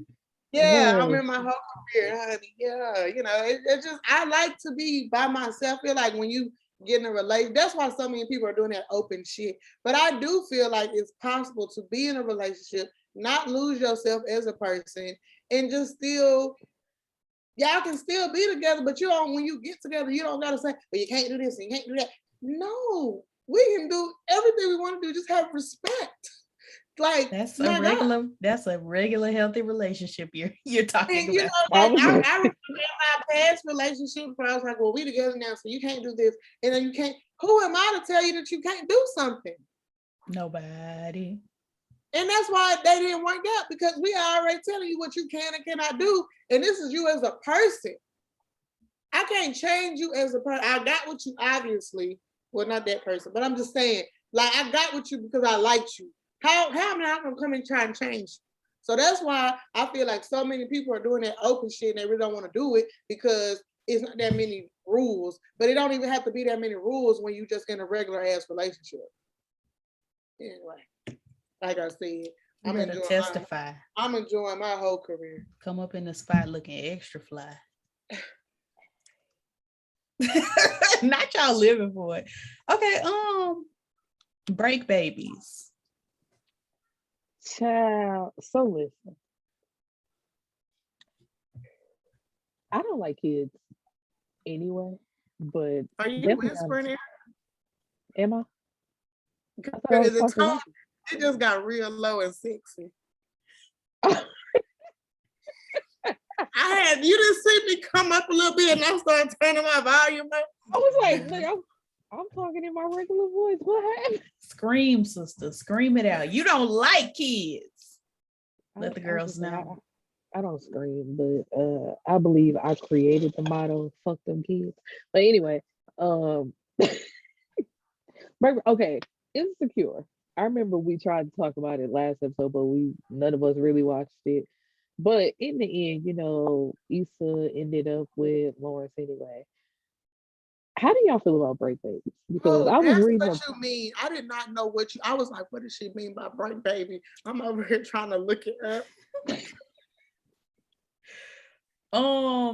B: Yeah, I'm in my whole career, honey. Yeah, it just, I like to be by myself. I feel like when you get in a relationship, that's why so many people are doing that open shit. But I do feel like it's possible to be in a relationship, not lose yourself as a person, and just still, y'all can still be together, but when you get together, you don't gotta say, well, you can't do this and you can't do that. No, we can do everything we want to do, just have respect. Like
A: that's a regular healthy relationship you're talking about.
B: I remember my past relationships where I was like, well, we together now, so you can't do this, and then you can't. Who am I to tell you that you can't do something?
A: Nobody.
B: And that's why they didn't work out, because we are already telling you what you can and cannot do, and this is you as a person. I can't change you as a person. I got with you, obviously. Well, not that person, but I'm just saying, like, I got with you because I liked you. How am I not gonna come and try and change you? So that's why I feel like so many people are doing that open shit and they really don't want to do it, because it's not that many rules. But it don't even have to be that many rules when you just in a regular ass relationship. Anyway, like I said, I'm enjoying my whole career.
A: Come up in the spot looking extra fly. Not y'all living for it. Okay, break babies.
C: Child, so listen. I don't like kids anyway, but
B: are you whispering it?
C: Am I?
B: It just got real low and sexy. you didn't see me come up a little bit and I started turning my volume up.
C: I was like, I'm talking in my regular voice. What happened?
A: Scream, sister. Scream it out. You don't like kids. Let the girls know.
C: I don't scream, but I believe I created the motto, fuck them kids. But anyway, okay, Insecure. I remember we tried to talk about it last episode, but none of us really watched it. But in the end, Issa ended up with Lawrence anyway. How do y'all feel about break babies? Because I was reading
B: what you mean. I did not know what you. I was like, what does she mean by break baby? I'm over here trying to look it up.
A: How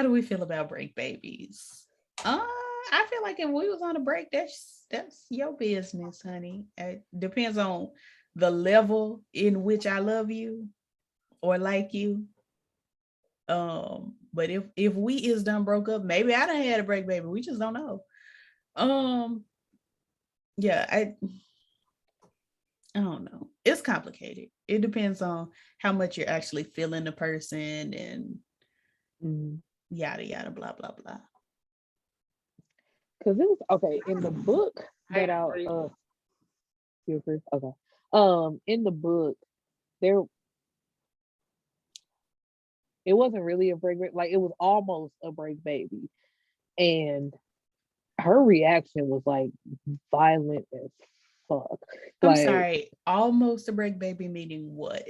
A: do we feel about break babies? I feel like if we was on a break, that's your business, honey. It depends on the level in which I love you or like you. But if we is done broke up, maybe I done had a break baby. We just don't know. Yeah, I don't know. It's complicated. It depends on how much you're actually feeling the person and yada yada blah blah blah.
C: Because it was okay in the book that okay. In the book, it wasn't really a break, like it was almost a break baby. And her reaction was like violent as fuck.
A: I'm sorry, almost a break baby meaning what?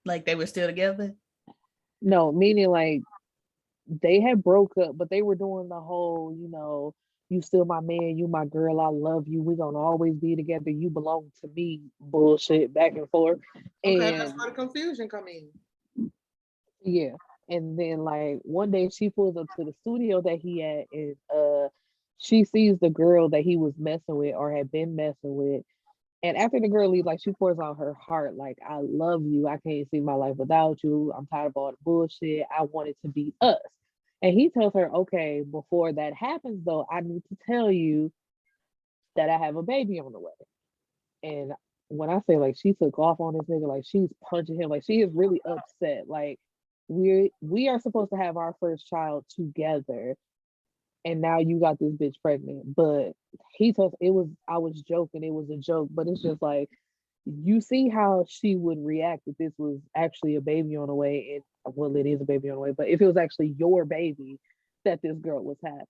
A: Like they were still together?
C: No, meaning like they had broke up, but they were doing the whole, you still my man, you my girl, I love you, we're gonna always be together, you belong to me bullshit back and forth.
B: Okay, and that's where the confusion come in.
C: Yeah. And then like one day she pulls up to the studio that he at, and she sees the girl that he was messing with or had been messing with. And after the girl leaves, like she pours out her heart, like, I love you. I can't see my life without you. I'm tired of all the bullshit. I want it to be us. And he tells her, okay, before that happens though, I need to tell you that I have a baby on the way. And when I say like she took off on this nigga, like she's punching him, like she is really upset. Like we are supposed to have our first child together, and now you got this bitch pregnant. But he told I was joking, it was a joke, but it's just like you see how she would react if this was actually a baby on the way. And well, it is a baby on the way, but if it was actually your baby that this girl was having.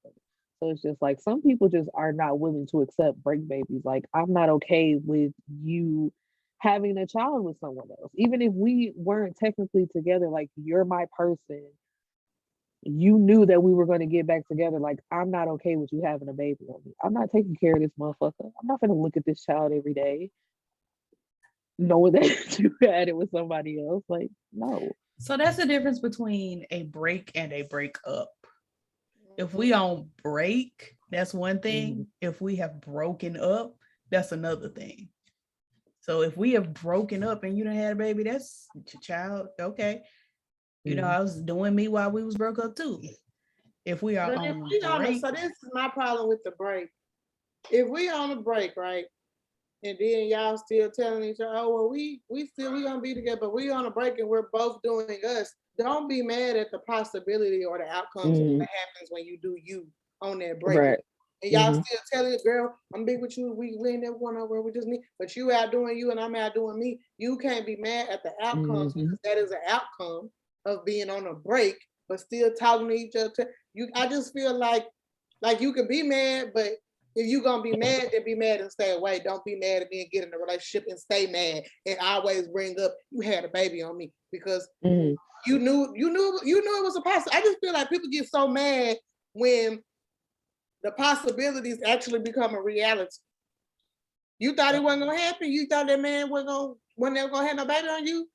C: So it's just like some people just are not willing to accept break babies. Like I'm not okay with you having a child with someone else, even if we weren't technically together. Like you're my person, you knew that we were going to get back together. Like I'm not okay with you having a baby on me. I'm not taking care of this motherfucker. I'm not gonna look at this child every day knowing that you had it with somebody else. Like no.
A: So that's the difference between a break and a break up. If we on break, that's one thing. If we have broken up, that's another thing. So if we have broken up and you done had a baby, that's your child. Okay. I was doing me while we was broke up too. If we are on break.
B: So this is my problem with the break. If we on a break, right? And then y'all still telling each other, oh, well, we gonna be together, but we on a break and we're both doing us. Don't be mad at the possibility or the outcomes of what happens when you do you on that break. Right. And y'all still telling the girl, I'm big with you, we ain't never going nowhere, we just me. But you out doing you and I'm out doing me. You can't be mad at the outcomes because that is an outcome of being on a break, but still talking to each other. I just feel like you could be mad, but if you gonna be mad, then be mad and stay away. Don't be mad at me and get in a relationship and stay mad and always bring up you had a baby on me because you knew it was a possibility. I just feel like people get so mad when the possibilities actually become a reality. You thought it wasn't gonna happen. You thought that man wasn't never gonna have no baby on you.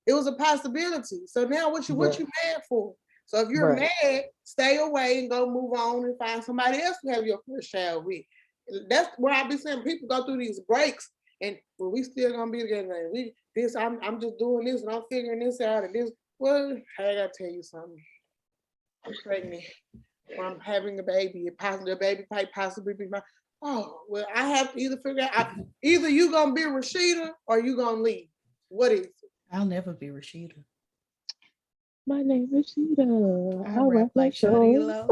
B: It was a possibility. So now what you mad for? So if you're mad, stay away and go move on and find somebody else to have your first child with. That's where I be saying people go through these breaks and well, we still gonna be together. I'm just doing this and I'm figuring this out and this. Well, I gotta tell you something. I'm pregnant. Or I'm having a baby. The baby might possibly be my. Oh well, I have to either figure out either you gonna be Rashida or you gonna leave. What is it?
A: I'll never be Rashida.
C: My name is Rashida.
A: I rap like Shorty Low.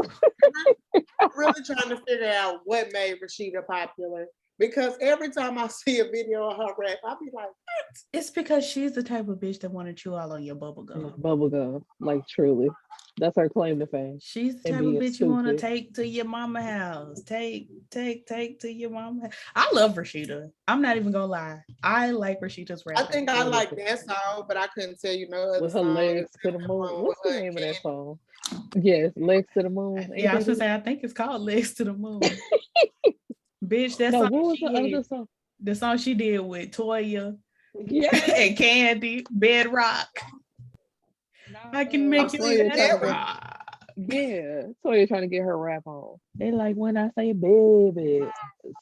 B: really trying to figure out what made Rashida popular. Because every time I see a video of her rap, I be like, what?
A: It's because she's the type of bitch that want to chew all on your bubble gum.
C: Bubble gum, like truly. That's her claim to fame.
A: She's the type of bitch you want to take to your mama house. Take to your mama house. I love Rashida. I'm not even gonna lie. I like Rashida's rap.
B: I think I like that song, but I couldn't tell you no other
C: with her
B: song.
C: legs to the moon. What's the name of that song? Yes, Legs to the Moon.
A: Yeah, I was gonna say I think it's called Legs to the Moon. Bitch, that's
C: what was the other song?
A: The song she did with Toya
C: and
A: Candy, Bedrock. I can make you bedrock.
C: Yeah, Toya trying to get her rap on. They like when I say baby.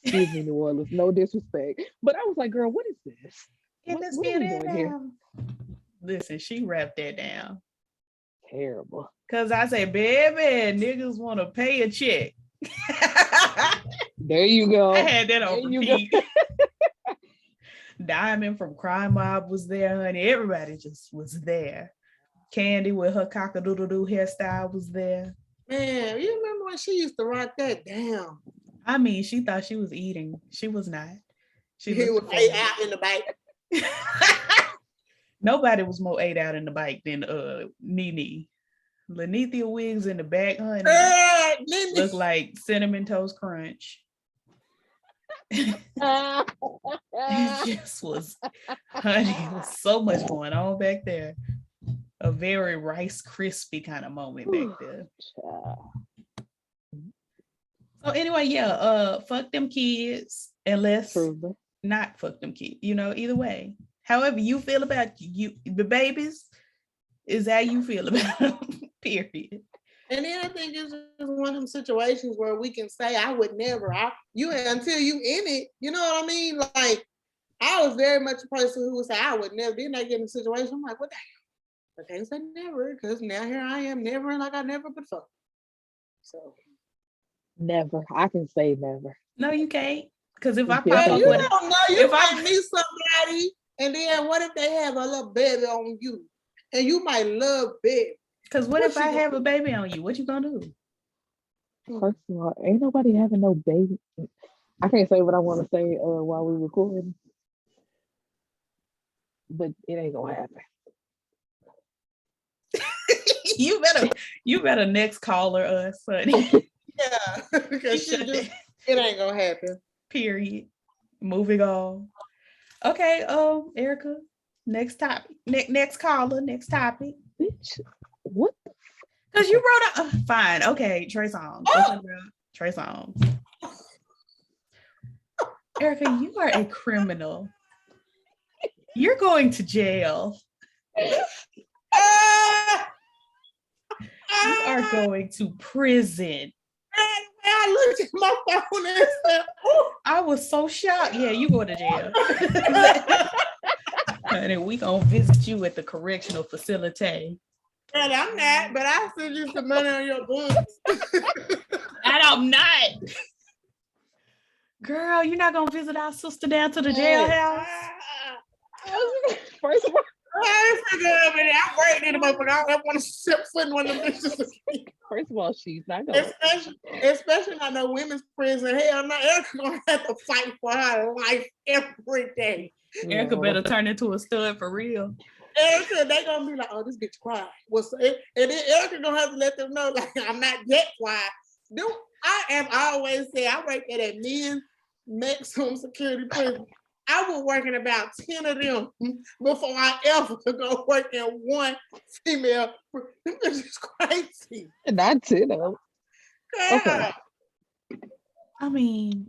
C: Excuse me, New Orleans, no disrespect. But I was like, girl, what is this? What are you doing here?
A: Listen, she rapped that down.
C: Terrible.
A: Cause I say, baby, niggas want to pay a check.
C: There you go.
A: I had that on repeat. Diamond from Crime Mob was there, honey. Everybody just was there. Candy with her cock-a-doodle-doo hairstyle was there.
B: Man, you remember when she used to rock that down?
A: I mean, she thought she was eating. She was not.
B: She was ate out in the bike.
A: Nobody was more ate out in the bike than Nene. Lenithia wigs in the back, honey. Look like Cinnamon Toast Crunch. It just was, honey, it was so much going on back there. A very Rice Krispie kind of moment back there. So anyway, yeah, fuck them kids, and let's not fuck them kids. You know, either way. However you feel about you, the babies, is how you feel about them. Period.
B: And then I think it's just one of them situations where we can say, I would never, until you in it, you know what I mean? Like, I was very much a person who would say, I would never, then I get in a situation, I'm like, what the hell? I can't say never, because now here I am, never, like I never before. So.
C: Never. I can say never.
A: No, you can't. Because if I pop
B: up
A: with
B: it, don't know, you might meet somebody, and then what if they have a little baby on you? And you might love baby.
A: Because what if I have a baby on you? What you gonna do?
C: First of all, ain't nobody having no baby. I can't say what I want to say while we recording, but it ain't gonna happen. you better next caller us, honey.
B: Yeah, because it ain't gonna happen.
A: Period. Moving on. Okay, Erica. Next topic. Next caller. Next topic.
C: Bitch. What?
A: Because you wrote a fine. Okay, Trey Songz. Oh! Trey Songz. Erica, you are a criminal. You're going to jail. You are going to prison.
B: I looked at my phone and said, oh.
A: I was so shocked. Yeah, you go to jail. And we gonna visit you at the correctional facility.
B: And I'm not, but I'll send you some money on your books.
A: And I'm not. Girl, you're not gonna visit our sister down to the jailhouse?
C: First of all,
B: I'm waiting in the motherfucker. I don't want to step foot in one of them bitches.
C: First of all, she's not going.
B: Especially not no women's prison. Hell no, Erica gonna have to fight for her life every day.
A: Erica better turn into a stud for real.
B: Erica, they gonna be like, oh, this bitch quiet. And then Erica gonna have to let them know, like, I'm not that quiet. Dude, I always say I work at a men's maximum security prison. I was working about 10 of them before I ever could go work in one female. This is crazy.
C: Not 10 of them.
A: Okay. I mean,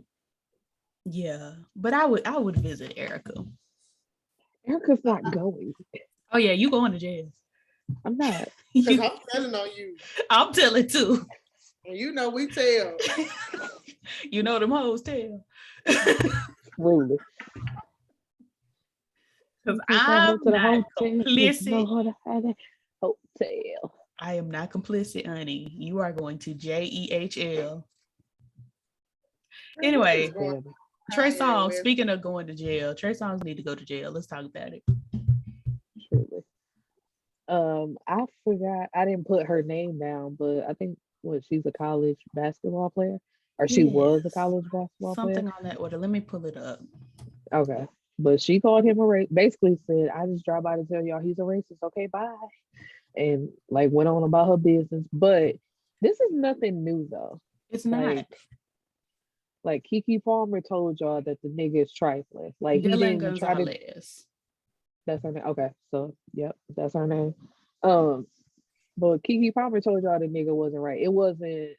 A: yeah, but I would visit Erica.
C: Erica's not going.
A: Oh yeah, you going to jail.
C: I'm not.
B: I'm telling on you.
A: I'm telling too.
B: And you know we tell.
A: You know them hoes tell.
C: Really.
A: Because I'm not
C: complicit. Hotel.
A: I am not complicit, honey. You are going to JEHL. Anyway, Trey Songz, speaking of going to jail, Trey Songz need to go to jail. Let's talk about it.
C: Truly. I forgot, I didn't put her name down, but I think she's a college basketball player, or she was a college basketball player.
A: Something on that order. Let me pull it up.
C: Okay. But she called him a racist. Basically said, I just dropped by to tell y'all he's a racist. Okay, bye. And like went on about her business. But this is nothing new though.
A: It's not.
C: Like Keke Palmer told y'all that the nigga is trifling. Like he
A: Dylan
C: didn't try to.
A: Gonzalez.
C: That's her name. Okay, so yep, that's her name. But Keke Palmer told y'all the nigga wasn't right. It wasn't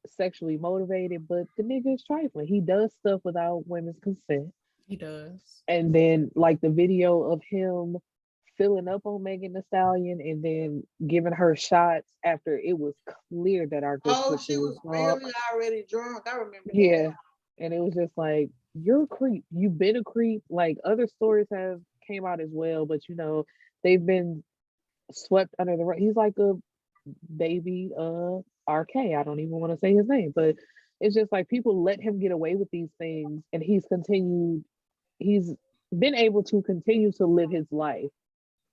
C: sexually motivated, but the nigga is trifling. He does stuff without women's consent.
A: He does.
C: And then like the video of him filling up on Megan Thee Stallion and then giving her shots after it was clear that our girl
B: she was really already drunk. I remember.
C: Yeah. And it was just like, you're a creep. You've been a creep. Like other stories have came out as well, but you know, they've been swept under the rug. He's like a baby RK. I don't even want to say his name, but it's just like people let him get away with these things and he's been able to continue to live his life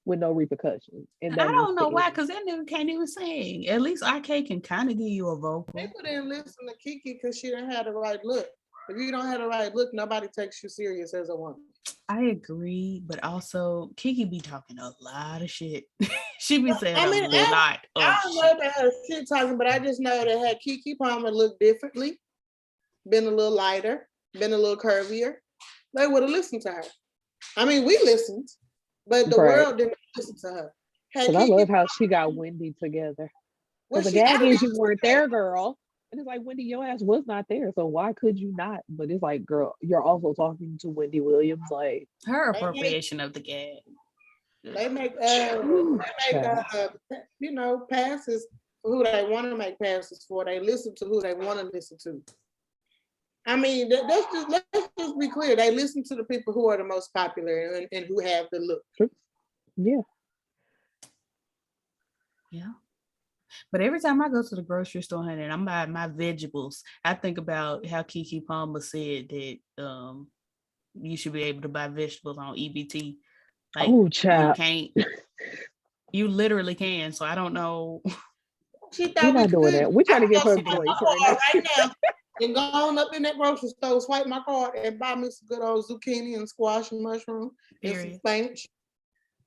C: with no repercussions. And
A: I don't know why, because that nigga can't even sing. At least RK can kind of give you a vocal.
B: People didn't listen to Keke because she didn't have the right look. If you don't have the right look, nobody takes you serious as a woman.
A: I agree, but also Keke be talking a lot of shit. She be saying a lot of shit.
B: I don't know about her shit talking, but I just know that had Keke Palmer looked differently, been a little lighter, been a little curvier, they would have listened to her. I mean, we listened, but the world didn't listen to her.
C: Because I love how she got Wendy together. Well, the gag is you weren't there, girl. And it's like, Wendy, your ass was not there, so why could you not? But it's like, girl, you're also talking to Wendy Williams, like
A: her appropriation of the gag.
B: They make you know, passes for who they want to make passes for. They listen to who they want to listen to. I mean, let's just be clear. They listen to the people who are the most popular and who have the look.
C: Yeah.
A: Yeah. But every time I go to the grocery store, honey, and I'm buying my vegetables, I think about how Keke Palmer said that you should be able to buy vegetables on EBT. Like,
C: child.
A: You can't. You literally can. So I don't know.
C: We're not doing that. We're trying to get her voice
B: right now. And go on up in that grocery store, swipe my card, and buy me some good old zucchini and squash and mushroom and some spinach,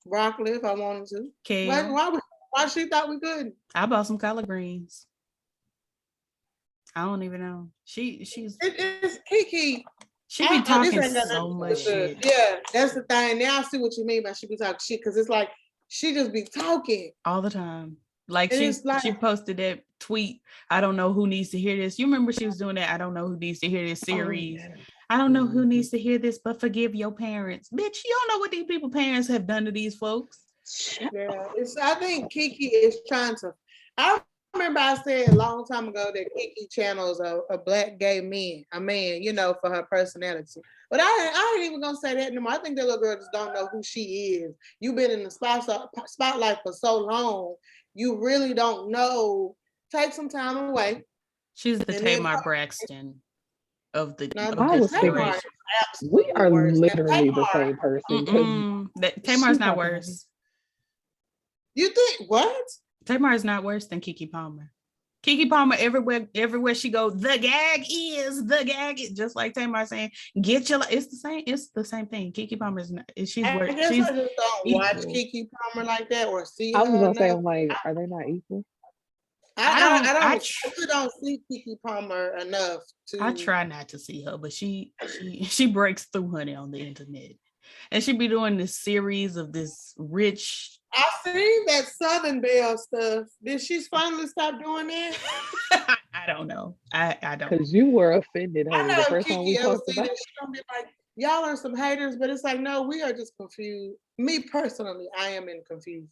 B: broccoli if I wanted to. Why she thought we couldn't?
A: I bought some collard greens. I don't even know. It's
B: Keke.
A: She be talking so much shit.
B: Yeah, that's the thing. Now I see what you mean by she be talking shit, because it's like she just be talking
A: all the time. Like she posted that tweet. I don't know who needs to hear this. You remember she was doing that? I don't know who needs to hear this series. Oh, yeah. I don't know who needs to hear this, but forgive your parents. Bitch, you don't know what these people's parents have done to these folks.
B: Yeah, I think Keke is trying to. I remember I said a long time ago that Keke channels a black gay man, you know, for her personality. But I ain't even gonna say that anymore. I think that little girl just don't know who she is. You've been in the spotlight for so long, you really don't know. Take some time away.
A: She's the Tamar Braxton of the
C: generation. We are literally the same person.
A: Tamar's not worse.
B: You think what?
A: Tamar is not worse than Keke Palmer. Keke Palmer, everywhere she goes, the gag is just like Tamar saying, get your. It's the same thing. Keke Palmer is not. She's worse. I just don't
B: watch Keke Palmer like that or see.
C: I was gonna say, I'm like, are they not equal?
B: I don't see Keke Palmer enough to.
A: I try not to see her, but she breaks through, honey, on the internet, and she be doing this series of this rich.
B: I seen that Southern Belle stuff. Did she finally stop doing that?
A: I don't know. I don't.
C: Because you were offended, honey.
B: I know
C: the first time we talked about
B: it. She gonna be like, y'all are some haters, but it's like, no, we are just confused. Me personally, I am in confusion.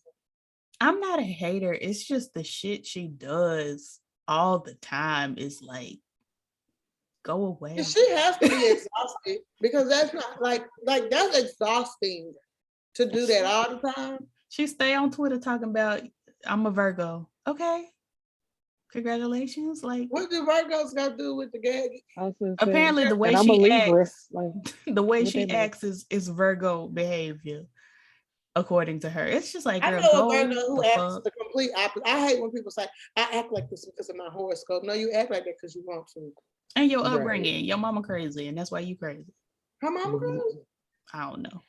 A: I'm not a hater. It's just the shit she does all the time is like, go away.
B: And she has to be exhausted, because that's not like that's exhausting to do that all the time.
A: She stay on Twitter talking about, I'm a Virgo. Okay. Congratulations. Like,
B: what do Virgos got to do with the gag?
A: Apparently the way she acts, the way she acts is Virgo behavior. according to her. It's just like,
B: I
A: girl,
B: know a
A: go
B: girl who
A: the
B: acts
A: fuck.
B: the complete opposite. I hate when people say, I act like this because of my horoscope. No, you act like that because you want to.
A: And your
C: Right.
A: upbringing, your mama crazy, and that's why you crazy.
B: Her mama
C: Mhm.
B: crazy?
A: I don't know.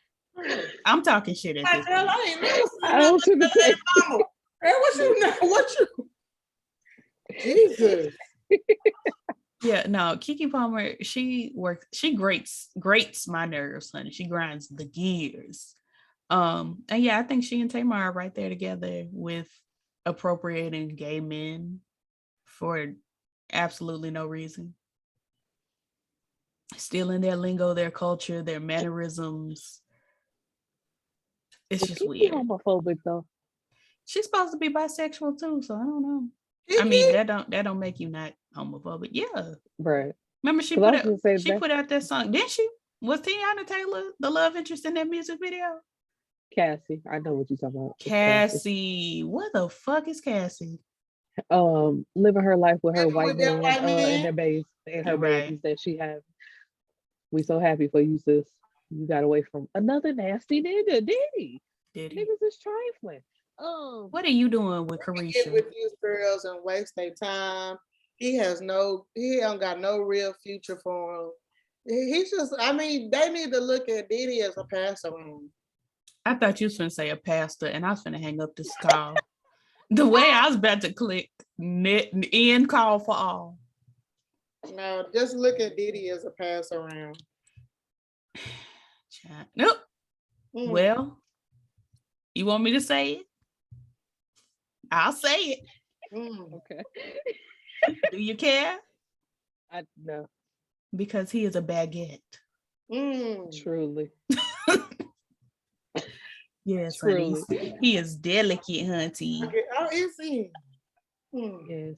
A: I'm talking shit at this
B: Girl,
A: point.
B: I ain't never seen
C: I was
B: nothing
C: gonna
B: like
C: say,
B: that mama. Hey, what you know? What you? Jesus.
A: Yeah, no, Kiki Palmer, she grates my nerves, honey. She grinds the gears. And yeah, I think she and Tamar are right there together with appropriating gay men for absolutely no reason. Stealing their lingo, their culture, their mannerisms. It's
C: is
A: just
C: Kiki
A: weird.
C: homophobic though?
A: She's supposed to be bisexual too, so I don't know.
B: Kiki?
A: I mean, that don't make you not homophobic. Yeah.
C: Right.
A: Remember she
C: 'Cause I
A: put
C: was
A: out
C: gonna say
A: she
C: that
A: put out that song, didn't she? Was Tiana Taylor the love interest in that music video?
C: Cassie. I know what you're talking about. It's
A: Cassie. Where the fuck is Cassie?
C: living her life with her white
B: With that
C: man
B: white man?
C: and their babies and her
A: You're right.
C: babies that she has. We so happy for you, sis. You got away from another nasty nigga, did he?
A: Did he?
C: Niggas is trifling.
A: What are you doing with
B: Get
A: Carisha?
B: with these girls and waste their time. He don't got no real future for him. He's just, I mean, they need to look at Diddy as a pass around.
A: I thought you was finna say a pastor, and I was finna hang up this call. The way I was about to click end call for all.
B: No, just look at Diddy as a pass around.
A: Nope.
B: Mm.
A: Well, you want me to say it? I'll say it.
C: Okay.
A: Do you care?
C: I know.
A: Because he is a baguette.
C: Truly.
A: Yes,
C: Truly.
A: honey. He is delicate, hunty.
B: Okay. Oh, is he?
C: Yes.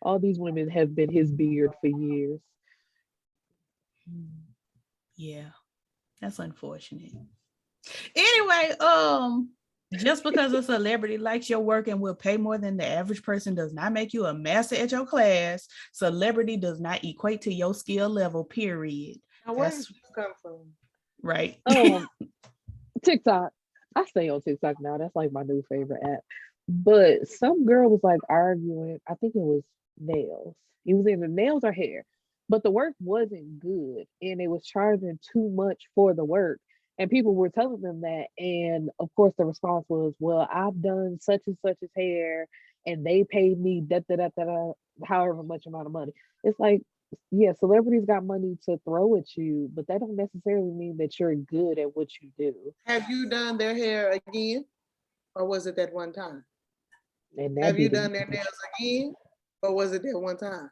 C: All these women have been his beard for years.
A: Yeah, that's unfortunate. Anyway, just because a celebrity likes your work and will pay more than the average person does not make you a master at your class. Celebrity does not equate to your skill level, period.
B: Now, where did you come from?
A: Right.
C: TikTok. I stay on TikTok now. That's like my new favorite app. But some girl was like arguing. I think it was nails. It was either nails or hair. But the work wasn't good. And it was charging too much for the work. And people were telling them that. And of course, the response was, well, I've done such and such as hair. And they paid me however much amount of money. It's like, yeah, celebrities got money to throw at you, but that don't necessarily mean that you're good at what you do.
B: Have you done their hair again? Or was it that one time?
C: And
B: Have you done their nails again? Or was it that one time?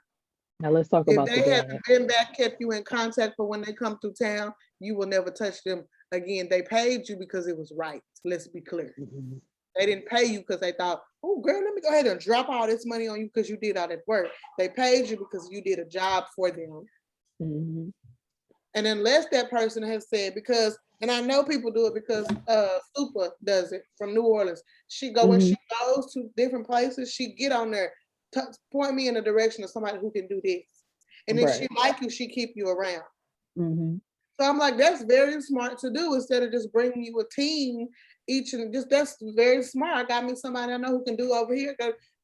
C: Now let's talk
B: If
C: about
B: they
C: the
B: haven't
C: dad.
B: been back, kept you in contact for when they come through town, you will never touch them again. They paid you because it was right. Let's be clear.
C: Mhm.
B: They didn't pay you because they thought, oh, girl, let me go ahead and drop all this money on you because you did all that work. They paid you because you did a job for them.
C: Mm-hmm.
B: And unless that person has said, because, and I know people do it because Super does it from New Orleans. When she goes to different places, she get on there, point me in the direction of somebody who can do this. And then she like you, she keep you around.
C: Mm-hmm.
B: So I'm like, that's very smart to do instead of just bringing you a team each, and just that's very smart. I got me somebody I know who can do over here.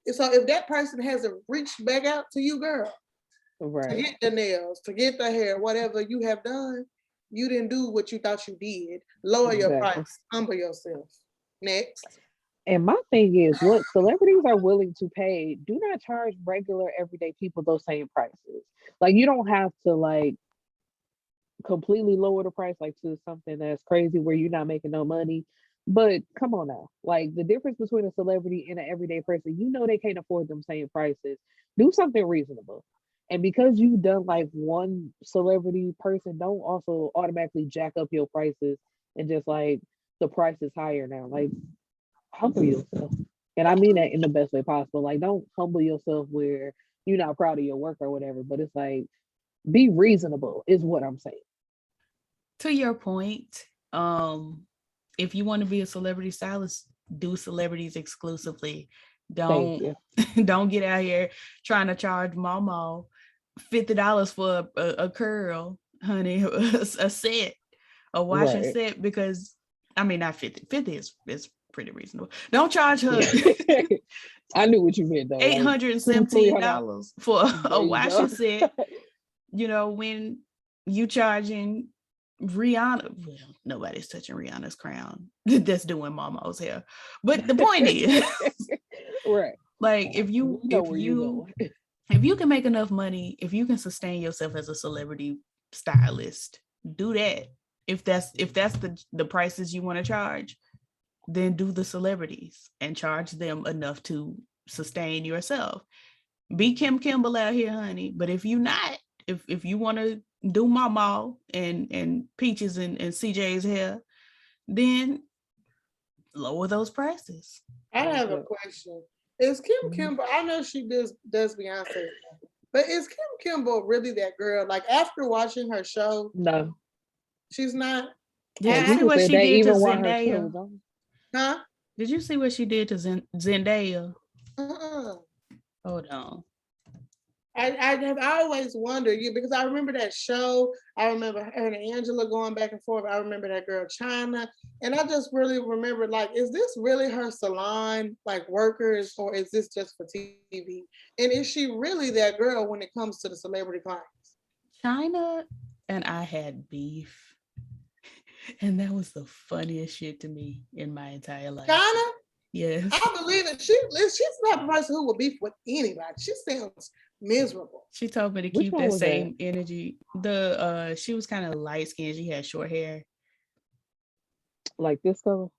B: So if that person hasn't reached back out to you, girl, to get the nails, to get the hair, whatever you have done, you didn't do what you thought you did. Lower your price, humble yourself. Next.
C: And my thing is, what celebrities are willing to pay, do not charge regular everyday people those same prices. Like, you don't have to like completely lower the price like to something that's crazy where you're not making no money. But come on now, like the difference between a celebrity and an everyday person, you know they can't afford them same prices. Do something reasonable. And because you've done like one celebrity person, don't also automatically jack up your prices and just like the price is higher now. Like, humble yourself. And I mean that in the best way possible. Like, don't humble yourself where you're not proud of your work or whatever, but it's like, be reasonable is what I'm saying.
A: To your point, if you want to be a celebrity stylist, do celebrities exclusively. Don't get out here trying to charge mama $50 for a curl, honey, a set, a wash and set, because I mean, not 50. 50 is pretty reasonable. Don't charge her
C: I knew what you meant though.
A: $817 for a washing
C: go.
A: set. When you charging Rihanna, well, nobody's touching Rihanna's crown. That's doing Mama's hair. But the point is,
C: right?
A: Like if you can make enough money, if you can sustain yourself as a celebrity stylist, do that. If that's the prices you want to charge, then do the celebrities and charge them enough to sustain yourself. Be Kim Kimble out here, honey. But if you not, if you want to do Mama and Peaches and CJ's hair, then lower those prices.
B: I have a question. Is Kim Kimble, I know she does Beyonce, but is Kim Kimble really that girl? Like after watching her show,
C: no,
B: she's not.
A: Did you see what she did to Zendaya?
B: Huh?
A: Did you see what she did to Zendaya? Hold on.
B: I have always wondered, because I remember that show. I remember her and Angela going back and forth. I remember that girl China, and I just really remember, like, is this really her salon, like workers, or is this just for TV? And is she really that girl when it comes to the celebrity clients? China
A: and I had beef, and that was the funniest shit to me in my entire life.
B: China?
A: Yes.
B: I believe it. She's not the person who will beef with anybody. She sounds miserable.
A: She told me to keep that same energy. She was kind of light skinned. She had short hair.
C: Like this color?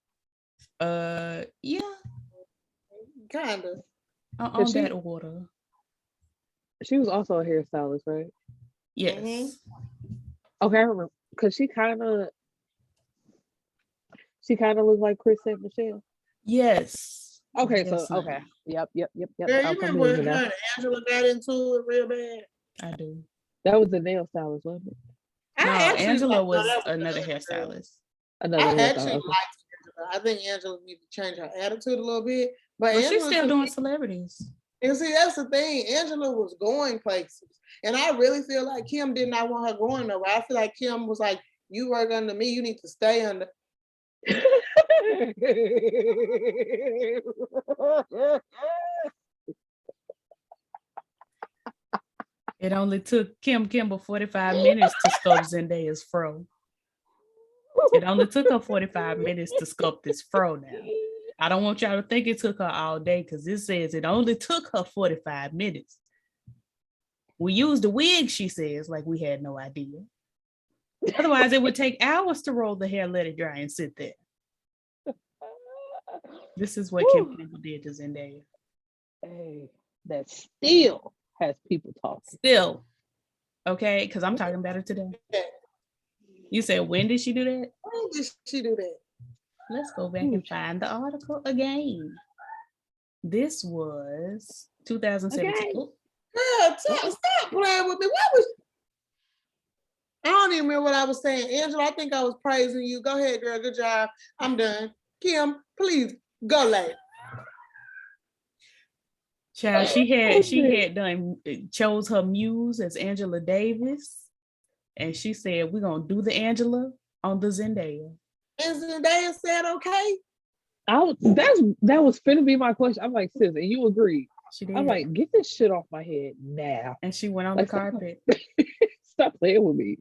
A: Yeah.
B: Kinda.
A: On that order.
C: She was also a hairstylist, right?
A: Yes. Mm-hmm.
C: Okay, I remember. Cause she kind of looked like Chris and Michelle.
A: Yes.
C: Okay, so okay. Yep.
B: Yeah, you remember when her and Angela got into it real bad?
A: I do.
C: That was the nail stylist, wasn't it?
A: No, Angela was another hairstylist.
B: I actually liked Angela. I think Angela needs to change her attitude a little bit. But
A: she's still doing celebrities.
B: And see, that's the thing. Angela was going places. And I really feel like Kim did not want her going nowhere. I feel like Kim was like, you work under me, you need to stay under.
A: It only took Kim Kimble 45 minutes to sculpt Zendaya's fro. It only took her 45 minutes to sculpt this fro now. I don't want y'all to think it took her all day, because this says it only took her 45 minutes. We used the wig, she says, like we had no idea. Otherwise, it would take hours to roll the hair, let it dry, and sit there. This is what Kim Kimble did to Zendaya.
C: Hey, that still has people talking.
A: Still. Okay, because I'm talking about it today. You said, when did she do that?
B: When did she do that?
A: Let's go back and find the article again. This was 2017.
B: Girl, stop playing with me. I don't even remember what I was saying. Angela, I think I was praising you. Go ahead, girl. Good job. I'm done. Kim, please go late.
A: Child, she had chose her muse as Angela Davis, and she said, we're gonna do the Angela on the Zendaya.
B: And Zendaya said okay.
C: That was finna be my question. I'm like, sis, and you agreed.
A: She did.
C: I'm like, get this shit off my head now.
A: And she went on the carpet.
C: Stop playing with me.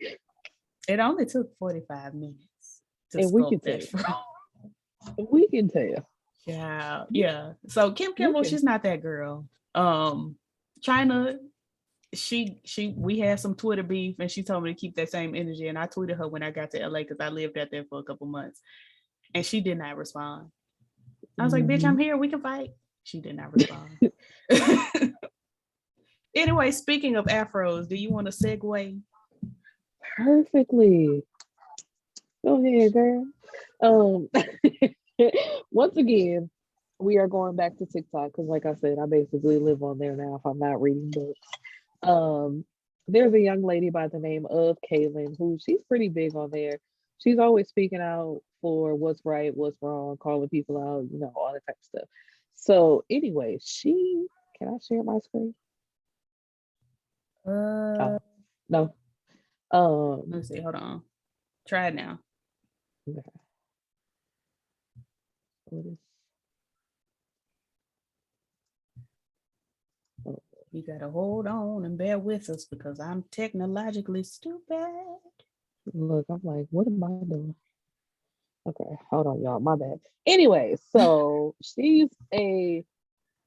A: It only took 45 minutes to
C: and
A: sculpt that fro.
C: We can tell.
A: Yeah. So Kim Kimble, she's not that girl. China, we had some Twitter beef, and she told me to keep that same energy. And I tweeted her when I got to LA, because I lived out there for a couple months, and she did not respond. I was like, bitch, I'm here. We can fight. She did not respond. Anyway, speaking of afros, do you want to segue?
C: Perfectly. Go ahead, girl. Once again, we are going back to TikTok because, like I said, I basically live on there now if I'm not reading books. There's a young lady by the name of Kaylin who she's pretty big on there. She's always speaking out for what's right, what's wrong, calling people out, all that type of stuff. So anyway, can I share my screen? No.
A: Let's see. Hold on. Try it now.
C: Okay. What is? Oh,
A: You gotta hold on and bear with us because I'm technologically stupid.
C: look, I'm like, what am I doing? Okay, hold on, y'all. My bad. Anyway, so she's a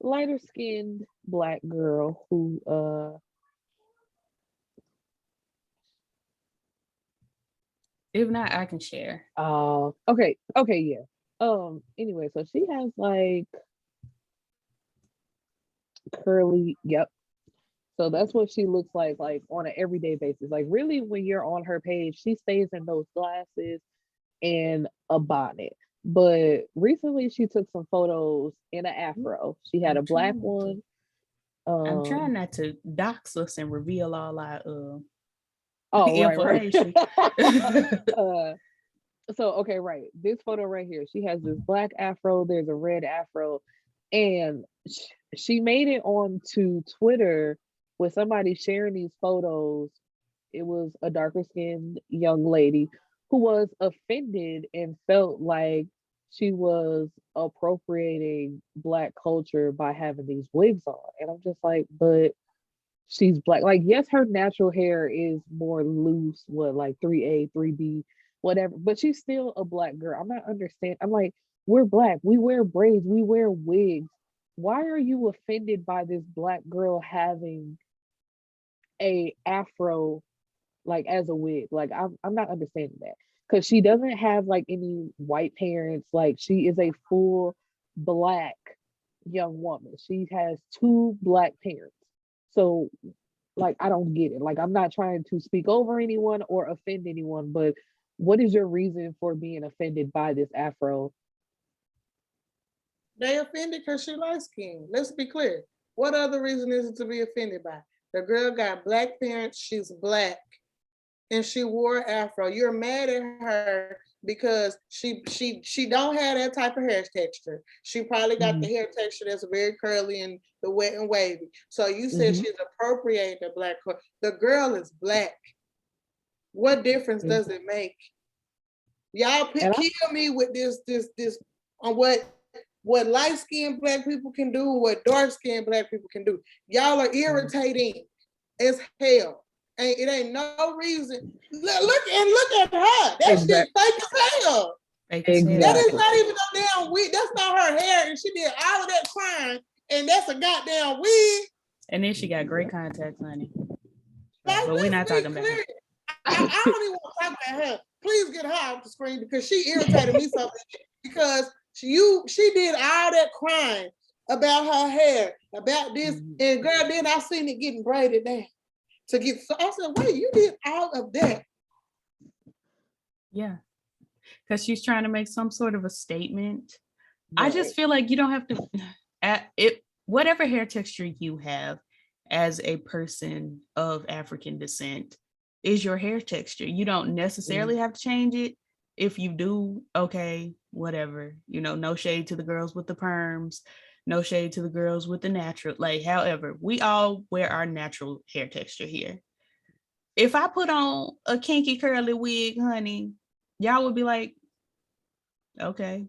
C: lighter skinned black girl who
A: If not, I can share.
C: okay, yeah. Anyway, so she has like curly, yep. So that's what she looks like on an everyday basis. Like really when you're on her page, she stays in those glasses and a bonnet. But recently she took some photos in an afro. She had a black one.
A: I'm trying not to dox us and reveal all our
C: information.
A: Right.
C: So okay, right. This photo right here, she has this black afro, there's a red afro, and she made it onto Twitter with somebody sharing these photos. It was a darker skinned young lady who was offended and felt like she was appropriating black culture by having these wigs on. And I'm just like, but she's black. Like, yes, her natural hair is more loose, what, like 3A, 3B, whatever, but she's still a black girl. I'm not understanding. I'm like, we're black. We wear braids, we wear wigs. Why are you offended by this black girl having a afro like as a wig? Like I'm not understanding that. Because she doesn't have like any white parents. Like she is a full black young woman. She has two black parents. So like I don't get it. Like I'm not trying to speak over anyone or offend anyone, but what is your reason for being offended by this afro?
B: They offended because she light skinned. Let's be clear. What other reason is it to be offended by? The girl got black parents, she's black, and she wore afro. You're mad at her because she don't have that type of hair texture. She probably got the hair texture that's very curly and the wet and wavy. So you said she's appropriating the black culture. The girl is black. What difference does it make? Y'all kill me with this on what light-skinned black people can do, what dark-skinned black people can do. Y'all are irritating as hell. And it ain't no reason. Look at her. That shit fake as hell.
C: Exactly.
B: That is not even no damn wig. That's not her hair. And she did all of that crying. And that's a goddamn wig.
A: And then she got great contacts, honey.
B: Like,
A: but we're not talking about her.
B: I don't even want to talk about her. Please get her off the screen because she irritated me so much. Because she did all that crying about her hair, about this. And girl, then I seen it getting braided down. I said, wait, you did all of that.
A: Yeah. Because she's trying to make some sort of a statement. Right. I just feel like you don't have to, whatever hair texture you have as a person of African descent is your hair texture. You don't necessarily have to change it. If you do, okay, whatever. No shade to the girls with the perms. No shade to the girls with the natural. Like, however, we all wear our natural hair texture here. If I put on a kinky curly wig, honey, y'all would be like, okay.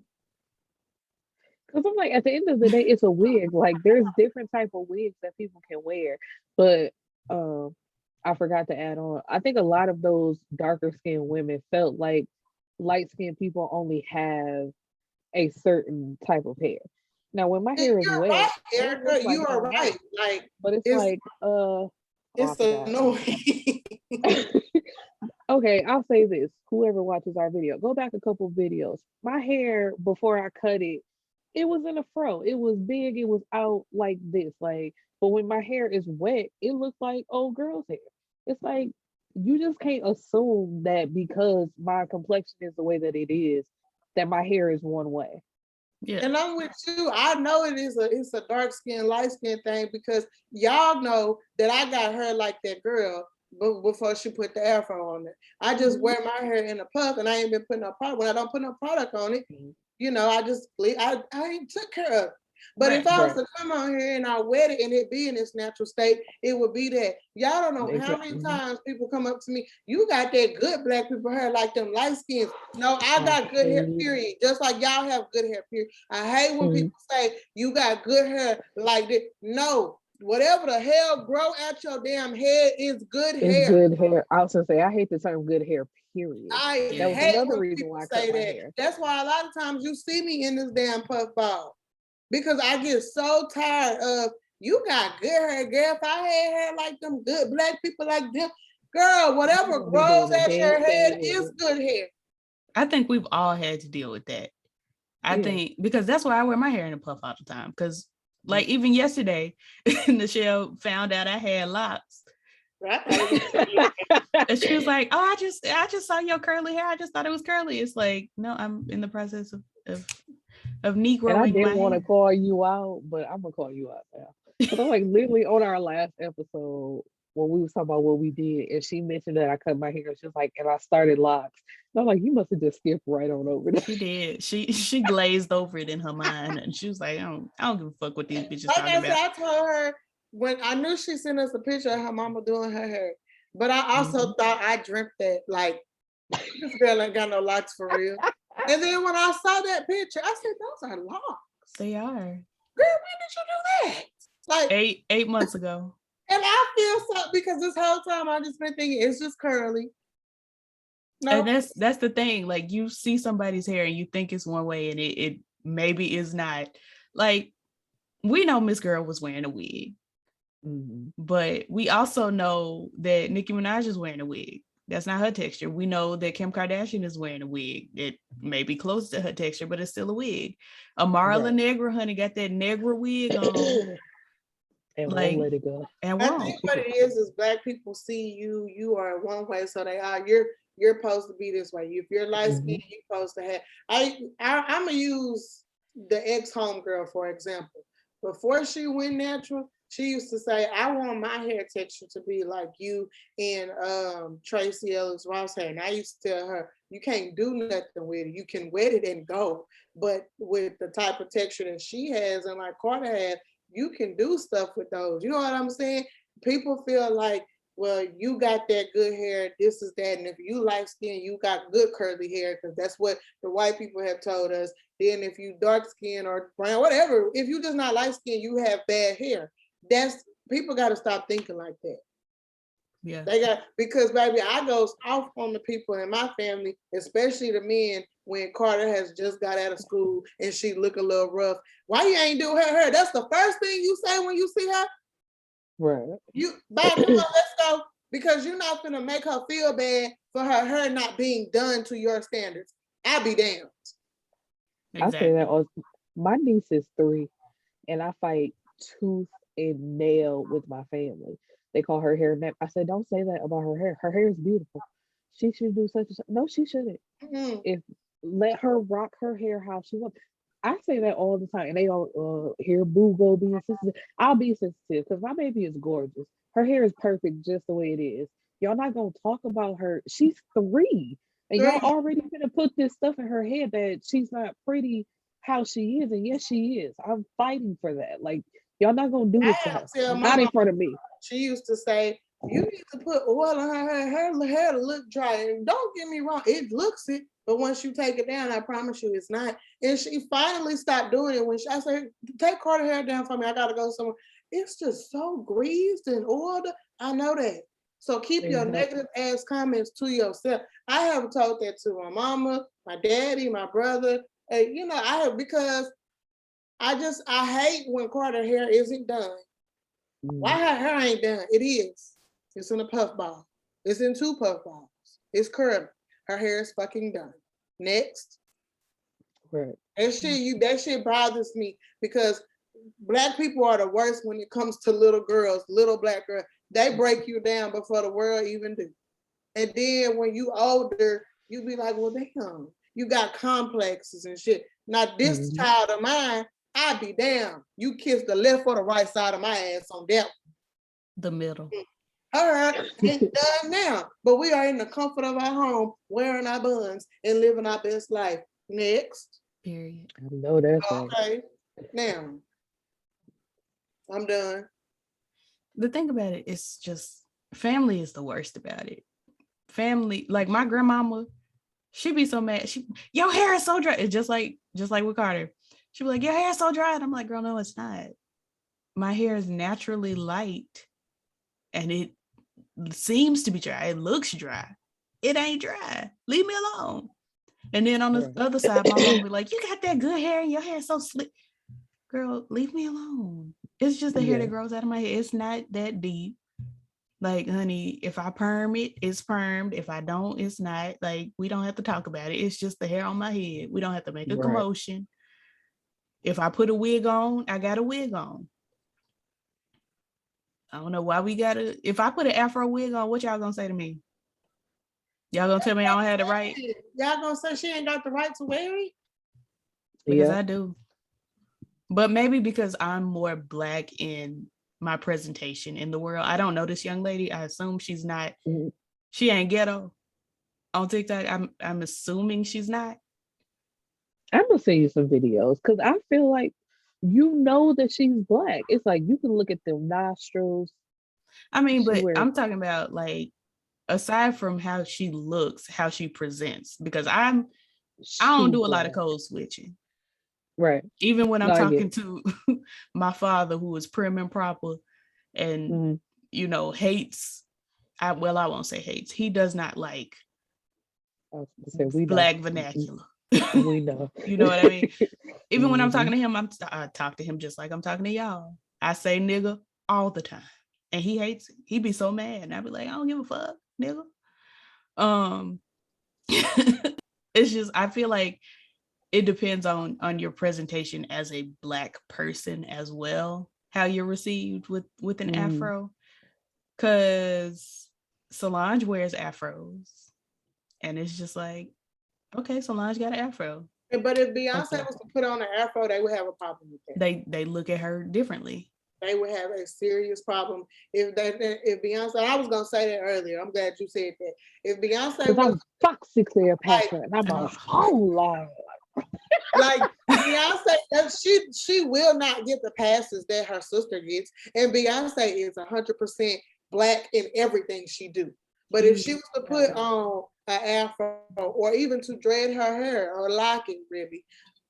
C: Because I'm like, at the end of the day, it's a wig. Like, there's different type of wigs that people can wear. But I forgot to add on. I think a lot of those darker skinned women felt like light skinned people only have a certain type of hair. Now, when my hair is wet,
B: right, Erica, you are right. Like,
C: but it's like,
B: it's annoying.
C: Okay, I'll say this. Whoever watches our video, go back a couple videos. My hair before I cut it, it was in a fro. It was big. It was out like this. Like, but when my hair is wet, it looks like old girl's hair. It's like you just can't assume that because my complexion is the way that it is, that my hair is one way.
B: Yeah. And I'm with you. I know it's a dark skin, light skin thing because y'all know that I got hair like that girl before she put the afro on it. I just wear my hair in a puff and I ain't been putting no product. When I don't put no product on it, I ain't took care of it. But if I was to come on here and I wet it and it be in its natural state, it would be that. Y'all don't know how many times people come up to me, you got that good black people hair like them light skins. No, I got good hair, period. Just like y'all have good hair, period. I hate when people say you got good hair like that. No, whatever the hell grow out your damn head is good hair.
C: It's good hair. I was gonna say I hate the term good hair, period.
B: I
C: that was
B: hate
C: another
B: when
C: reason
B: people
C: why I
B: say
C: cut my
B: that.
C: hair.
B: That's why a lot of times you see me in this damn puff ball. Because I get so tired of you got good hair, girl. If I had hair like them good black people like them, girl, whatever grows out your head is good hair.
A: I think we've all had to deal with that. I think because that's why I wear my hair in a puff all the time. Because like even yesterday, Michelle found out I had locks.
B: Right.
A: And she was like, "Oh, I just saw your curly hair. I just thought it was curly." It's like, no, I'm in the process of Negro.
C: And I didn't want to call you out, but I'm gonna call you out now. Because I'm like literally on our last episode when we was talking about what we did, and she mentioned that I cut my hair. She was like, and I started locks. And I'm like, you must have just skipped right on over that.
A: She did. She glazed over it in her mind, and she was like, I don't give a fuck what these bitches talking about.
B: I told her when I knew she sent us a picture of her mama doing her hair, but I also thought I dreamt that like this girl ain't got no locks for real. And then when I saw that picture, I said, those are locks.
A: They are.
B: Girl, when did you do that? Like
A: 8 months ago.
B: And I feel so because this whole time I just been thinking it's just curly.
A: No. And that's the thing. Like you see somebody's hair and you think it's one way and it maybe is not. Like we know Miss Girl was wearing a wig. But we also know that Nicki Minaj is wearing a wig. That's not her texture. We know that Kim Kardashian is wearing a wig. It may be close to her texture, but it's still a wig. Amara La Negra, honey, got that Negra wig on.
C: And like, won't let it go.
B: And I think what it is black people see you are one way, so they are you're supposed to be this way. If you're light skinned, you're supposed to have. I'm gonna use the ex homegirl for example. Before she went natural, she used to say, I want my hair texture to be like you and Tracy Ellis Ross hair. And I used to tell her, you can't do nothing with it. You can wet it and go. But with the type of texture that she has and like Carter had, you can do stuff with those. You know what I'm saying? People feel like, well, you got that good hair, this is that. And if you light skin, you got good curly hair, because that's what the white people have told us. Then if you dark skin or brown, whatever, if you just not light skin, you have bad hair. That's people got to stop thinking like that.
A: Yeah,
B: they got, because baby, I goes off on the people in my family, especially the men. When Carter has just got out of school and she look a little rough, why you ain't do her hair? That's the first thing you say when you see her.
C: Right.
B: You back up, let's go, because you're not gonna make her feel bad for her hair not being done to your standards. I'll be damned.
C: Exactly. I say that all. My niece is 3, and I fight tooth and nail with my family. They call her hair nap. I said, don't say that about her hair. Her hair is beautiful. She should do such and such. No, she shouldn't. If let her rock her hair how she wants. I say that all the time, and they all hear Boo go being sensitive. I'll be sensitive because my baby is gorgeous. Her hair is perfect just the way it is. Y'all not gonna talk about her. She's 3, and y'all already gonna put this stuff in her head that she's not pretty how she is, and yes, she is. I'm fighting for that. Like y'all not gonna do this to her. Not in front of me.
B: She used to say, "You need to put oil on her hair. Her hair to look dry." And don't get me wrong, it looks it. But once you take it down, I promise you it's not. And she finally stopped doing it when I said, take Carter hair down for me. I got to go somewhere. It's just so greased and oiled. I know that. So keep your negative ass comments to yourself. I have told that to my mama, my daddy, my brother. You know, I have, because I hate when Carter hair isn't done. Why her hair ain't done? It is. It's in a puff ball. It's in 2 puff balls. It's curly. Her hair is fucking done. Next.
C: Right.
B: That shit bothers me, because black people are the worst when it comes to little girls, little black girls. They break you down before the world even do. And then when you older, you be like, well, damn, you got complexes and shit. Now this child of mine, I be damn. You kiss the left or the right side of my ass on that one.
A: The middle.
B: All right, ain't done now, but we are in the comfort of our home, wearing our buns and living our best life. Next.
A: Period.
C: I know that's
B: okay. Right. Now, I'm done.
A: The thing about it, it's just family is the worst about it. Family, like my grandmama, she be so mad. Your hair is so dry. It's just like with Carter. She be like, your hair is so dry. And I'm like, girl, no, it's not. My hair is naturally light and it seems to be dry. It looks dry. It ain't dry. Leave me alone. And then on the other side, my mom be like, you got that good hair and your hair is so slick. Girl, leave me alone. It's just the hair that grows out of my head. It's not that deep. Like, honey, if I perm it, it's permed. If I don't, it's not. Like, we don't have to talk about it. It's just the hair on my head. We don't have to make a commotion. If I put a wig on, I got a wig on. I don't know why we gotta. If I put an Afro wig on, what y'all gonna say to me? Y'all gonna tell me I don't have the right?
B: Y'all gonna say she ain't got the right to wear it?
A: Because I do. But maybe because I'm more Black in my presentation in the world. I don't know this young lady. I assume she's not. She ain't ghetto on TikTok. I'm assuming she's not.
C: I'm gonna send you some videos because I feel like you know that she's Black. It's like you can look at them nostrils.
A: I mean, but I'm talking about like aside from how she looks, how she presents, because I don't do a lot of code switching.
C: Right.
A: Even when I'm talking to my father, who is prim and proper and, you know, hates, I won't say hates. He does not like Black vernacular.
C: We know.
A: You know what I mean? Even when I'm talking to him, I talk to him just like I'm talking to y'all. I say nigga all the time. And he hates it. He be so mad. And I be like, I don't give a fuck, nigga. It's just, I feel like it depends on your presentation as a Black person as well, how you're received with an afro. Because Solange wears afros. And it's just like, okay, Solange got an afro.
B: But if Beyonce was to put on an afro, they would have a problem with that.
A: They look at her differently.
B: They would have a serious problem if Beyonce. I was gonna say that earlier. I'm glad you said that. If Beyonce was
C: Foxy Cleopatra, and I'm a whole lot.
B: Like Beyonce, she will not get the passes that her sister gets, and Beyonce is 100% Black in everything she do. But if she was to put on an afro or even to dread her hair or lock it, really,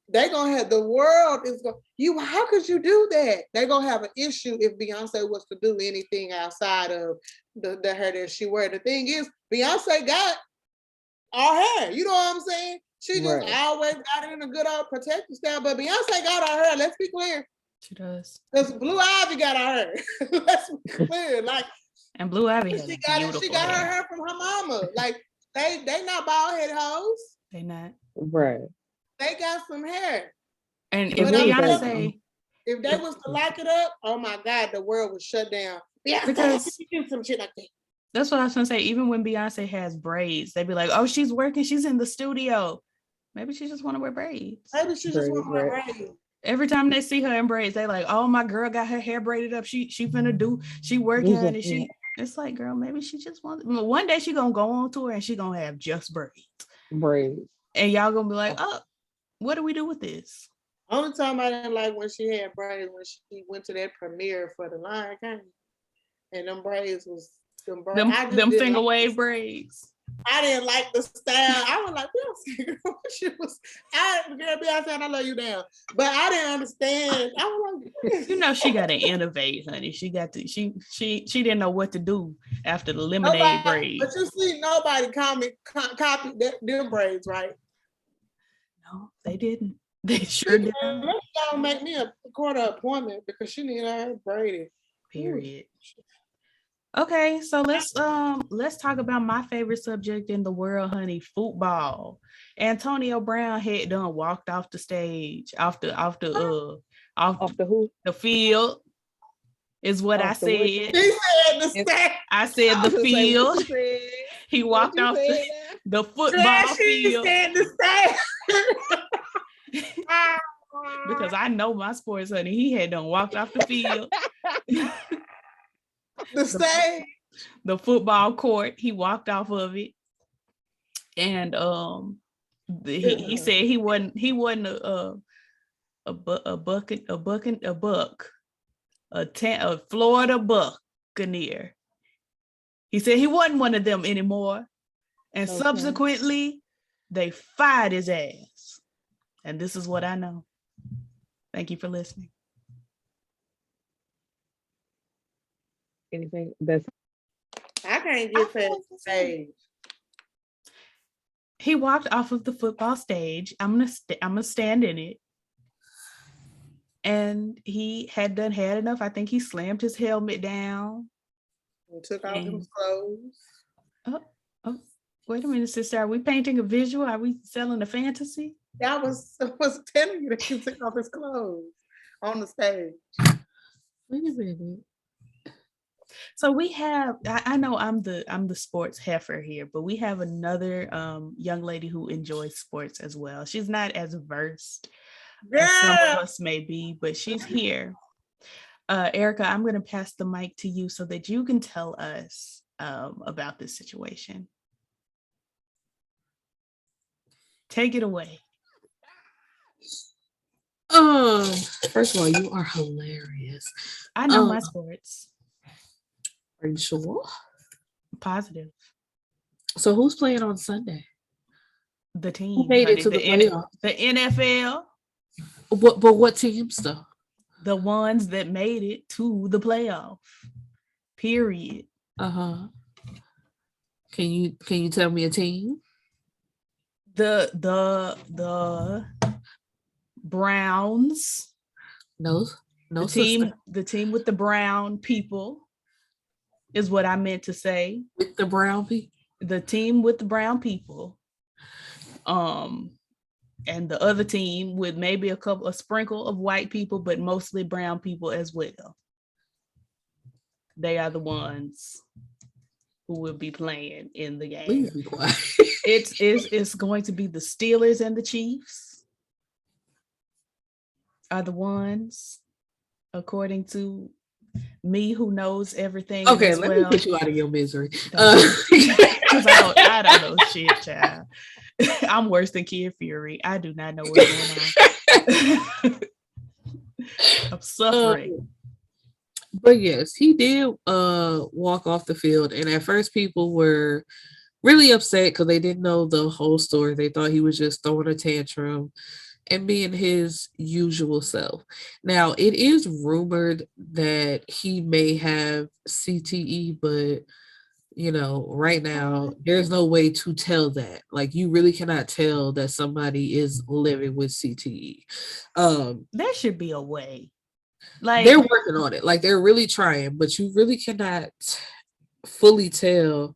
B: they're gonna have the world is going. How could you do that? They're gonna have an issue if Beyonce was to do anything outside of the hair that she wear. The thing is, Beyonce got our hair. You know what I'm saying? She just always got it in a good old protective style. But Beyonce got our hair. Let's be clear.
A: She does.
B: Because Blue Ivy got our hair. Let's be clear. Like,
A: and Blue Ivy
B: she got her hair from her mama. Like, they not bald headed hoes.
A: They not.
C: Right.
B: They got some hair.
A: And if Beyonce,
B: if they was to lock it up, oh my God, the world would shut down. Yeah,
A: because
B: she do some shit like that.
A: That's what I was gonna say. Even when Beyonce has braids, they'd be like, "Oh, she's working. She's in the studio. Maybe she just want to wear braids.
B: Maybe she just want to wear braids."
A: Every time they see her in braids, they like, "Oh, my girl got her hair braided up. She finna do. She working and she." It's like, girl, maybe she just wants. One day she gonna go on tour and she gonna have just braids. And y'all gonna be like, "Oh, what do we do with this?"
B: Only time I didn't like when she had braids when she went to that premiere for the Lion King, and them braids was them
A: finger wave braids.
B: I didn't like the style. I was like, Beyonce, Beyonce, I love you down. But I didn't understand. I was like,
A: you know, she got to innovate, honey. She didn't know what to do after the lemonade braids.
B: But you see, nobody copied them braids, right?
A: No, they didn't. They sure didn't.
B: Y'all make me a quarter appointment because she needed her hair braided.
A: Period. Okay, so let's talk about my favorite subject in the world, honey, football. Antonio Brown had done walked off the stage, off the who? The field is what I said.
B: He said the stage.
A: I said the field. He walked off the football field.
B: Said the stage.
A: Because I know my sports, honey. He had done walked off the field.
B: The stage,
A: the football court, he walked off of it, and he said he wasn't a buck a Florida Buccaneer. He said he wasn't one of them anymore. And subsequently, they fired his ass. And this is what I know. Thank you for listening.
C: Anything that's
B: I can't get past the stage.
A: He walked off of the football stage. I'm gonna stand in it. And he had had enough. I think he slammed his helmet down.
B: He took off his clothes.
A: Oh, wait a minute, sister. Are we painting a visual? Are we selling a fantasy?
B: I was telling you that he took off his clothes on the stage.
C: Wait a minute.
A: So we have, I know I'm the sports heifer here, but we have another young lady who enjoys sports as well. She's not as versed as some of us may be, but she's here. Erica, I'm going to pass the mic to you so that you can tell us about this situation. Take it away.
D: First of all, you are hilarious.
A: I know my sports.
D: Are you sure?
A: Positive.
D: So who's playing on Sunday?
A: The team.
D: Who made it to the playoffs?
A: The NFL.
D: But what teams though?
A: The ones that made it to the playoff. Period.
D: Uh-huh. Can you tell me a team?
A: The Browns.
D: No,
A: the team with the brown people is what I meant to say.
D: With the brown people?
A: The team with the brown people. And the other team with maybe a sprinkle of white people, but mostly brown people as well. They are the ones who will be playing in the game.
D: Please be quiet.
A: It's going to be the Steelers and the Chiefs are the ones, according to me, who knows everything.
D: Okay, let me put you out of your misery.
A: Because I don't know shit, child. I'm worse than Kid Fury. I do not know what's going on. I'm suffering.
D: But yes, he did walk off the field, and at first people were really upset because they didn't know the whole story. They thought he was just throwing a tantrum and being his usual self. Now, it is rumored that he may have CTE, but right now, there's no way to tell that. Like, you really cannot tell that somebody is living with CTE.
A: There should be a way. Like,
D: they're working on it. Like, they're really trying, but you really cannot fully tell,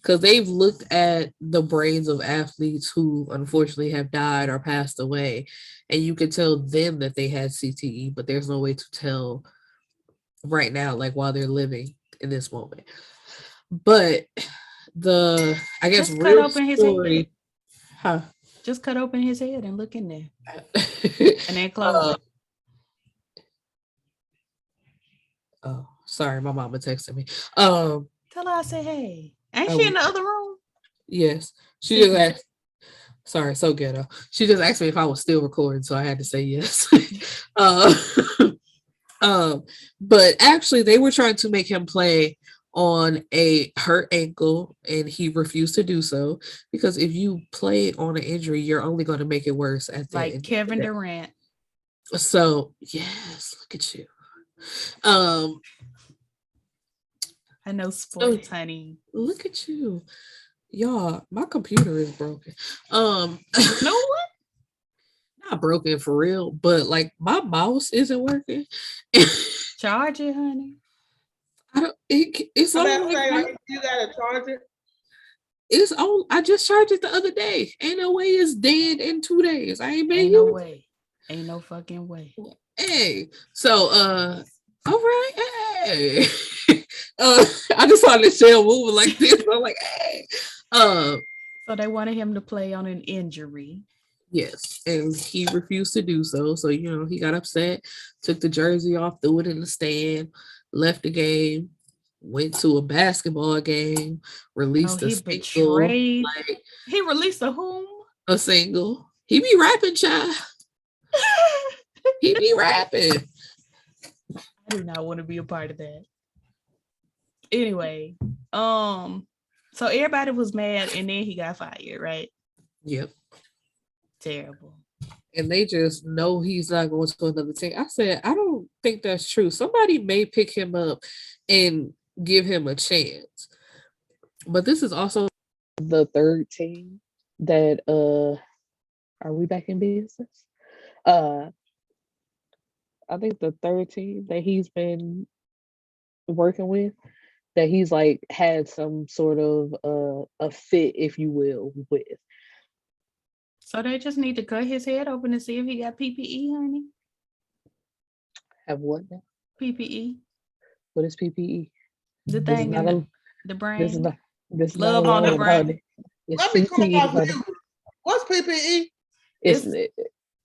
D: because they've looked at the brains of athletes who unfortunately have died or passed away, and you can tell then that they had CTE, but there's no way to tell right now, like while they're living in this moment. But I guess
A: just
D: real story,
A: just cut open his head and look in there, and then close it.
D: Oh, sorry, my mama texted me.
A: Tell her I said, hey. Ain't she in the other room?
D: Yes. She just asked. Sorry, so ghetto. She just asked me if I was still recording, so I had to say yes. But actually, they were trying to make him play on a hurt ankle, and he refused to do so, because if you play on an injury, you're only going to make it worse at the
A: like Kevin Durant.
D: So yes, look at you.
A: I know sports, honey.
D: Look at you. Y'all, my computer is broken.
A: No what?
D: Not broken for real, but like my mouse isn't working.
A: Charge it, honey.
D: It's on.
B: You gotta charge it.
D: It's on. I just charged it the other day. Ain't no way it's dead in 2 days. I ain't made
A: no way. Ain't no fucking way.
D: Hey, so all right, hey. I just saw this shell moving like this. I'm like, hey.
A: So they wanted him to play on an injury.
D: Yes, and he refused to do so. So he got upset, took the jersey off, threw it in the stand, left the game, went to a basketball game, released a single.
A: Betrayed. He released a whom?
D: A single. He be rapping, child. He be rapping.
A: I do not want to be a part of that. Anyway, so everybody was mad and then he got fired, right?
D: Yep.
A: Terrible.
D: And they just know he's not going to another team. I said, I don't think that's true. Somebody may pick him up and give him a chance. But this is also
C: the third team that are we back in business? I think the third team that he's been working with, that he's like had some sort of a fit, if you will, with.
A: So they just need to cut his head open and see if he got PPE, honey.
C: Have what now?
A: PPE.
C: What is PPE?
A: The
C: This is
A: thing
C: not
A: in the
C: this
A: brain.
C: is not this is
A: Love
C: not
A: on the
C: alone,
A: brain.
C: honey. It's
B: Let me come
C: CTE,
B: off
C: honey.
B: mute. What's PPE?
C: It's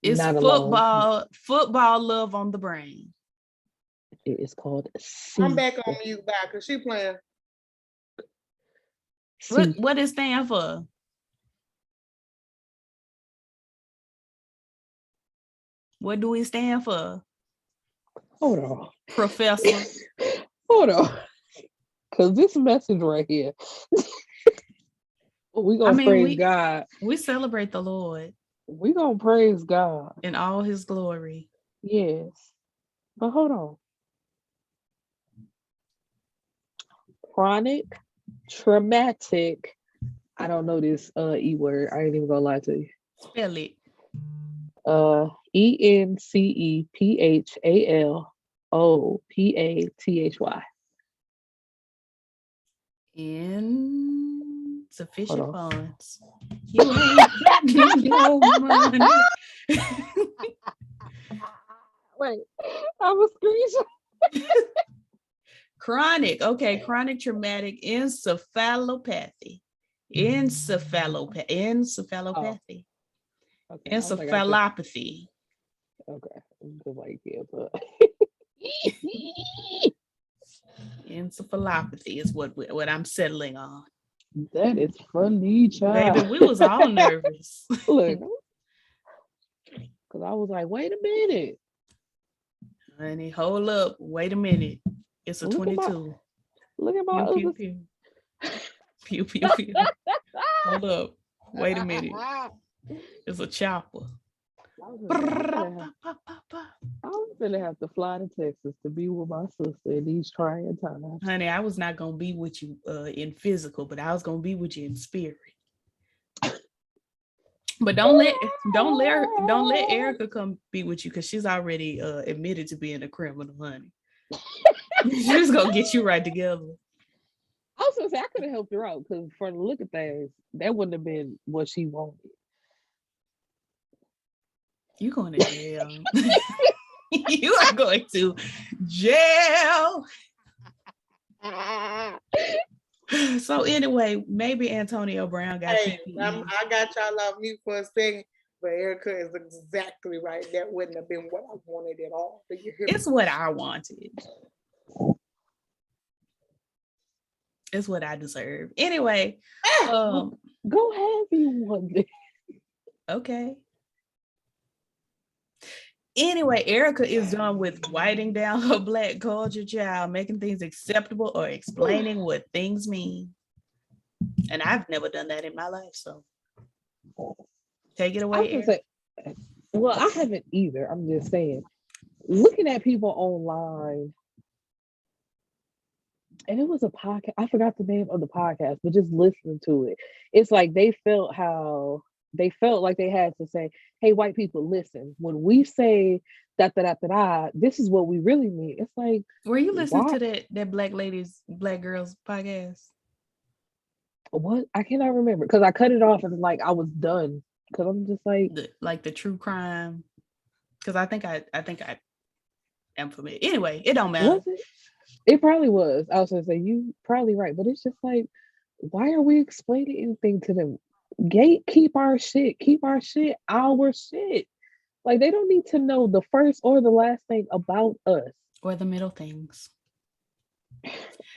A: It's
C: not alone.
A: football love on the brain.
C: It is called
B: I'm back on mute back because she playing.
A: What it stand for? What do we stand for?
C: Hold on.
A: Professor.
C: Hold on. Because this message right here. We gonna praise God.
A: We celebrate the Lord.
C: We gonna praise God.
A: In all his glory.
C: Yes. But hold on. Chronic, traumatic. I don't know this E word. I ain't even gonna lie to you.
A: Spell it.
C: ENCEPHALOPATHY.
A: Insufficient funds. You ain't got no money.
C: Wait, I was screeching.
A: Chronic. Okay, chronic traumatic encephalopathy. Encephalopathy.
C: Oh. Okay.
A: Encephalopathy.
C: Okay. Like, yeah, but
A: encephalopathy is what I'm settling on.
C: That is funny, child.
A: Baby, we was all nervous.
C: Look, because I was like, wait a minute.
A: Honey, hold up. Wait a minute. It's a 22.
C: Look at my
A: pew, pew, pew. Pew, pew, pew. Hold up. Wait a minute. It's a chopper.
C: I'm gonna have to fly to Texas to be with my sister in these trying times.
A: Honey, I was not gonna be with you in physical, but I was gonna be with you in spirit. But don't let Erica come be with you because she's already admitted to being a criminal, honey. She's gonna get you right together.
C: I was gonna say I could have helped her out because for the look of things, that wouldn't have been what she wanted.
A: You going to jail. You are going to jail. So anyway, maybe Antonio Brown got
B: I got y'all off mute for a second, but Erica is exactly right. That wouldn't have been what I wanted at all.
A: It's what I wanted. It's what I deserve. Anyway,
C: go have you one day.
A: Okay. Anyway, Erica is done with whiting down her Black culture, child, making things acceptable or explaining what things mean. And I've never done that in my life, so take it away, Erica.
C: Well, I haven't either. I'm just saying, looking at people online, and it was a podcast. I forgot the name of the podcast, but just listening to it, it's like they felt like they had to say, hey, white people, listen, when we say that, this is what we really mean. It's like,
A: were you listening to that Black Girls podcast?
C: What? I cannot remember because I cut it off and like I was done because I'm just like
A: the true crime. Because I think I am familiar. Anyway, it don't matter.
C: Was it? It probably was. I was gonna say you probably right, but it's just like, why are we explaining anything to them? Keep our shit our shit. Like they don't need to know the first or the last thing about us
A: or the middle things.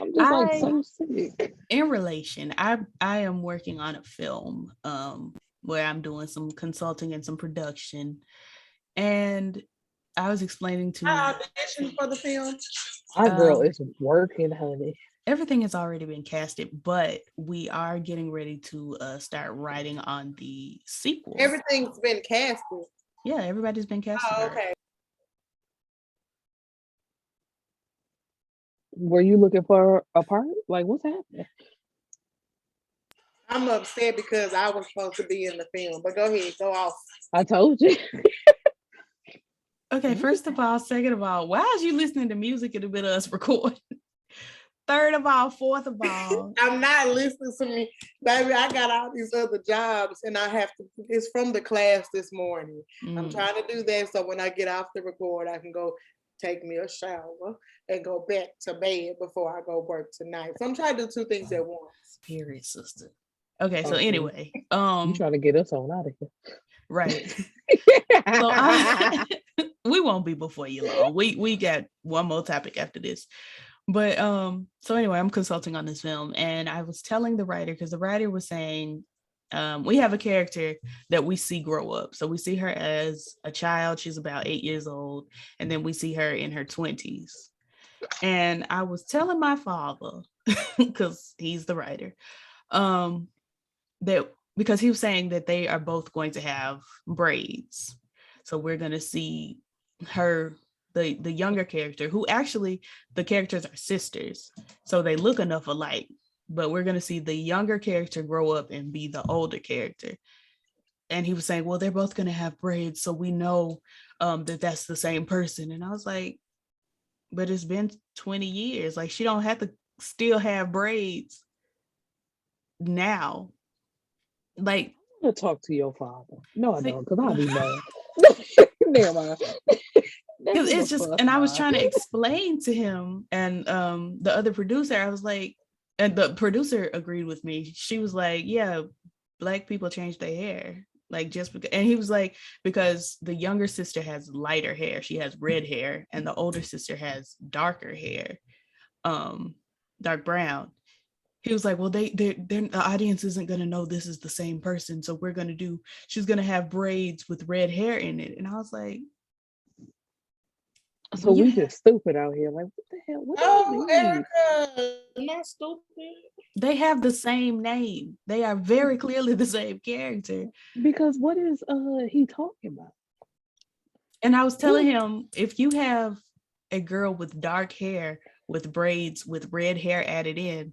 C: I'm just so sick.
A: In relation, I am working on a film where I'm doing some consulting and some production, and I was explaining to
B: I auditioned for the film.
C: Our girl is working, honey.
A: everything has already been casted, but we are getting ready to start writing on the sequel.
B: Everything's been casted.
A: Yeah, everybody's been casted.
B: Oh,
A: already.
B: okay.
C: Were you looking for a part? Like, what's happening?
B: I'm upset because I was supposed to be in the film, but go ahead, go off.
C: I told you.
A: Okay, first of all, second of all, why is you listening to music in the middle of us recording? Third of all, fourth of all.
B: I'm not listening to me. Baby, I got all these other jobs and I have to, it's from the class this morning. I'm trying to do that so when I get off the record, I can go take me a shower and go back to bed before I go work tonight. So I'm trying to do two things at once.
A: Period, sister. Okay, so anyway.
C: You trying to get us on out of here.
A: Right. So we won't be before you long. We got one more topic after this. But so anyway, I'm consulting on this film and I was telling the writer, because the writer was saying we have a character that we see grow up. So we see her as a child, she's about 8 years old, and then we see her in her 20s. And I was telling my father, because he's the writer, that because he was saying that they are both going to have braids. So we're going to see her, the younger character, who actually the characters are sisters. So they look enough alike, but we're going to see the younger character grow up and be the older character. And he was saying, well, they're both going to have braids. So we know that that's the same person. And I was like, but it's been 20 years. Like, she don't have to still have braids now. Like,
C: I'm gonna talk to your father. No, I don't, because I'll be mad. Never mind.
A: It's just, and I was trying to explain to him and the other producer, I was like, and the producer agreed with me. She was like, yeah, Black people change their hair. Like, just because, and he was like, because the younger sister has lighter hair, she has red hair, and the older sister has darker hair, dark brown. He was like, well, the audience isn't going to know this is the same person. So she's going to have braids with red hair in it. And I was like,
C: so we just stupid out here. Like, what the hell? What
B: Erica, not stupid.
A: They have the same name. They are very clearly the same character.
C: Because what is he talking about?
A: And I was telling him, if you have a girl with dark hair with braids with red hair added in,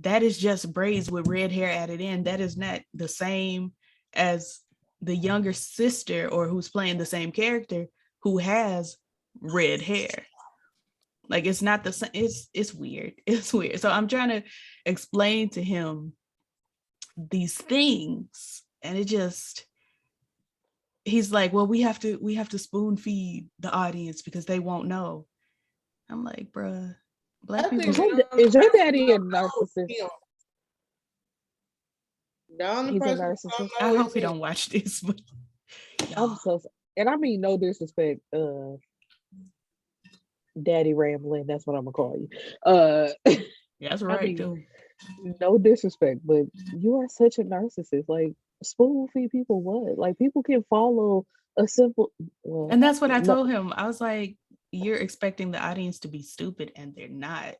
A: that is just braids with red hair added in. That is not the same as the younger sister, or who's playing the same character, who has red hair. Like, it's not the same. It's weird. It's weird. So I'm trying to explain to him these things, and it just, he's like, well, we have to spoon feed the audience because they won't know. I'm like, bruh. Black people.
C: Is your daddy a narcissist?
B: He's a
C: narcissist.
A: I hope he don't watch this. But
C: I'm so, and I mean no disrespect, Daddy Rambling. That's what I'm gonna call you.
A: Yeah, that's right.
C: I mean, no disrespect, but you are such a narcissist. Like, spoon feed people what? Like, people can follow a simple. Well,
A: and that's what I told him. I was like, you're expecting the audience to be stupid, and they're not.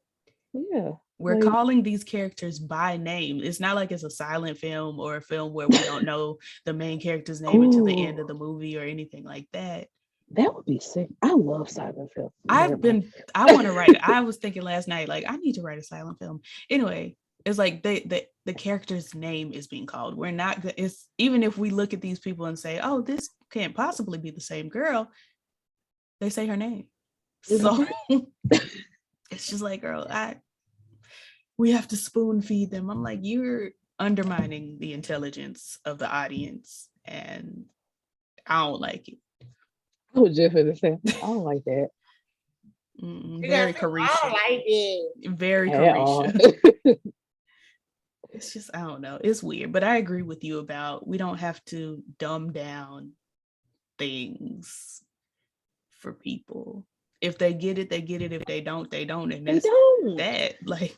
C: Yeah.
A: We're calling these characters by name. It's not like it's a silent film or a film where we don't know the main character's name until the end of the movie or anything like that.
C: That would be sick. I love silent film.
A: I want to write it. I was thinking last night, like, I need to write a silent film. Anyway, it's like the character's name is being called. We're not, it's, even if we look at these people and say, oh, this can't possibly be the same girl, they say her name. So it's just like, girl, we have to spoon feed them. I'm like, you're undermining the intelligence of the audience, and I don't like it.
C: I was just gonna say, I don't like that.
A: Very Carisha.
B: I don't like it.
A: Very Carisha. It's just, I don't know. It's weird, but I agree with you about, we don't have to dumb down things for people. If they get it, they get it. If they don't, they don't. And that's that. Like,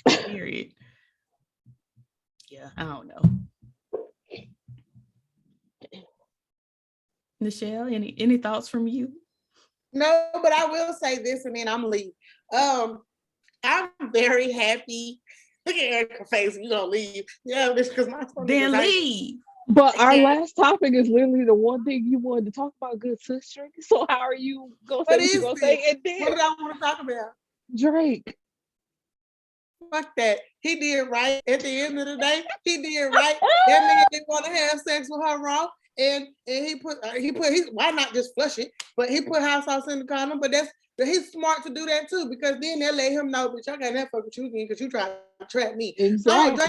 A: period. Yeah, I don't know. Michelle, any thoughts from you?
B: No, but I will say this, and then I'm leaving. I'm very happy. Look at Erica's face. You gonna leave? Yeah, this because my son.
A: Then leave.
C: But our last topic is literally the one thing you wanted to talk about, good sister. So how are you gonna say what you gonna say? And then
B: what did I want to talk about?
C: Drake.
B: Fuck that. He did right. At the end of the day, he did right. That nigga didn't want to have sex with her raw. And he put why not just flush it? But he put hot sauce in the condom. But he's smart to do that too, because then they let him know, bitch, I got that fuck with you because you tried to trap me.
C: Exactly.
B: So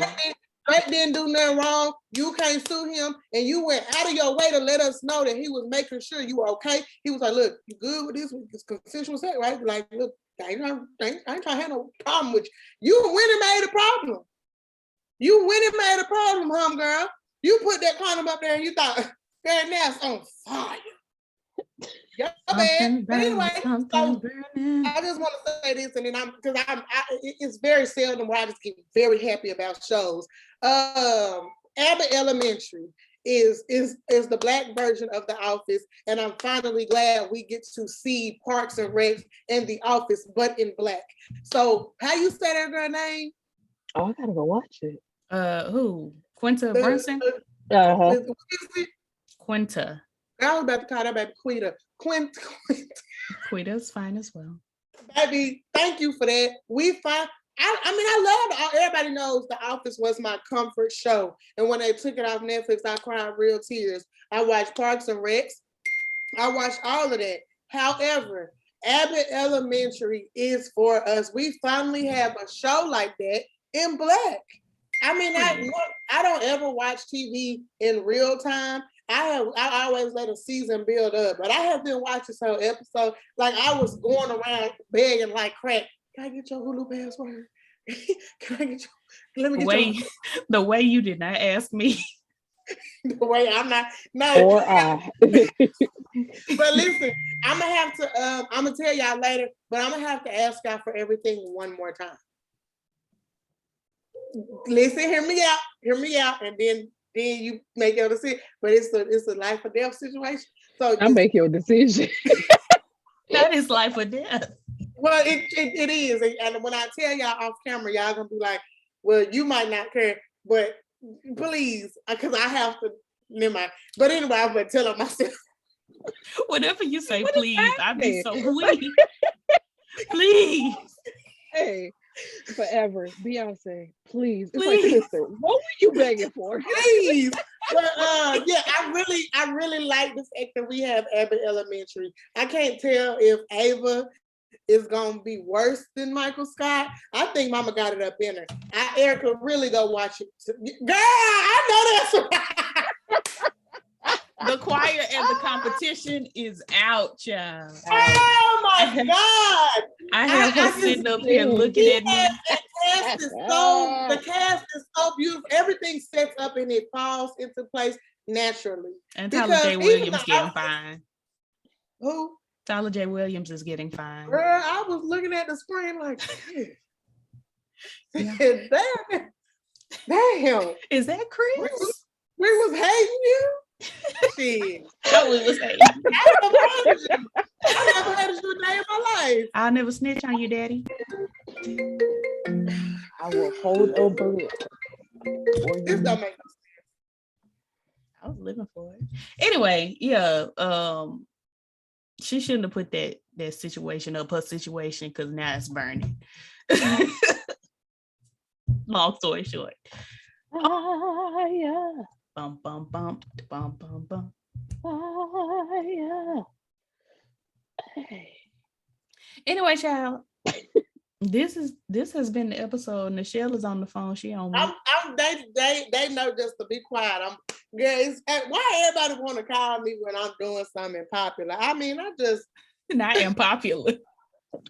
B: Drake didn't do nothing wrong. You can't sue him, and you went out of your way to let us know that he was making sure you were okay. He was like, "Look, you good with this? It's consensual sex, right? Like, look, I ain't trying to have no problem with you. You went and made a problem. You went and made a problem, girl. You put that condom up there, and you thought, man, that's on fire." Yeah, man. But anyway, so I just want to say this, and then it's very seldom where I just get very happy about shows. Abbott Elementary is the Black version of The Office, and I'm finally glad we get to see Parks and Rec and The Office, but in Black. So, how you say that girl name?
C: Oh, I gotta go watch it.
A: Who? Quinta Brunson? Quinta.
B: I was about to call that baby Quita.
A: Quita's fine as well.
B: Baby, thank you for that. I love everybody knows The Office was my comfort show. And when they took it off Netflix, I cried real tears. I watched Parks and Rec. I watched all of that. However, Abbott Elementary is for us. We finally have a show like that in Black. I mean, I don't ever watch TV in real time. I always let a season build up, but I have been watching this whole episode. Like, I was going around begging like crack. Can I get your Hulu password? Can I get your? Let me get your.
A: The way you did not ask me.
B: The way I'm not. No.
C: Or I.
B: But listen, I'm gonna tell y'all later. But I'm gonna have to ask y'all for everything one more time. Listen, hear me out, and then you make your decision. But it's a life or death situation. So
C: I make your decision.
A: That is life or death.
B: Well, it is. And when I tell y'all off camera, y'all gonna be like, well, you might not care, but please, because I have to, never mind. But anyway, I'm gonna tell them myself.
A: Whatever you say, please. I'd be so weak. Please.
C: Hey, forever. Beyonce, please. It's like, sister, what were you begging for?
B: Please. But yeah, I really like the fact that we have Abbott Elementary. I can't tell if Ava is gonna be worse than Michael Scott. I think Mama got it up in her. Erica, really go watch it. Girl, I know that's right.
A: The choir and the competition is out, child.
B: Oh my God.
A: I have her sitting up here looking at me.
B: The cast is so beautiful. Everything sets up and it falls into place naturally.
A: And Tyler J. Williams getting fine.
B: Who?
A: Tyler J. Williams is getting fine.
B: Girl, I was looking at the screen like,
A: yeah.
B: Damn.
A: Is that Chris?
B: We was hating you? Shit.
A: Oh, we was hating.
B: I never had you a day in my life.
A: I'll never snitch on you, Daddy.
C: I will hold a bullet.
B: This don't make no sense.
A: I was living for it. Anyway, yeah. She shouldn't have put that situation up, her situation, because now it's burning. Long story short.
C: Fire.
A: Bum, bum, bum, bum, bum, bum.
C: Fire. Hey.
A: Anyway, child, this has been the episode. Nichelle is on the phone. She on me.
B: They know just to be quiet. Why everybody want to call me when I'm doing something popular? I mean,
A: Not unpopular.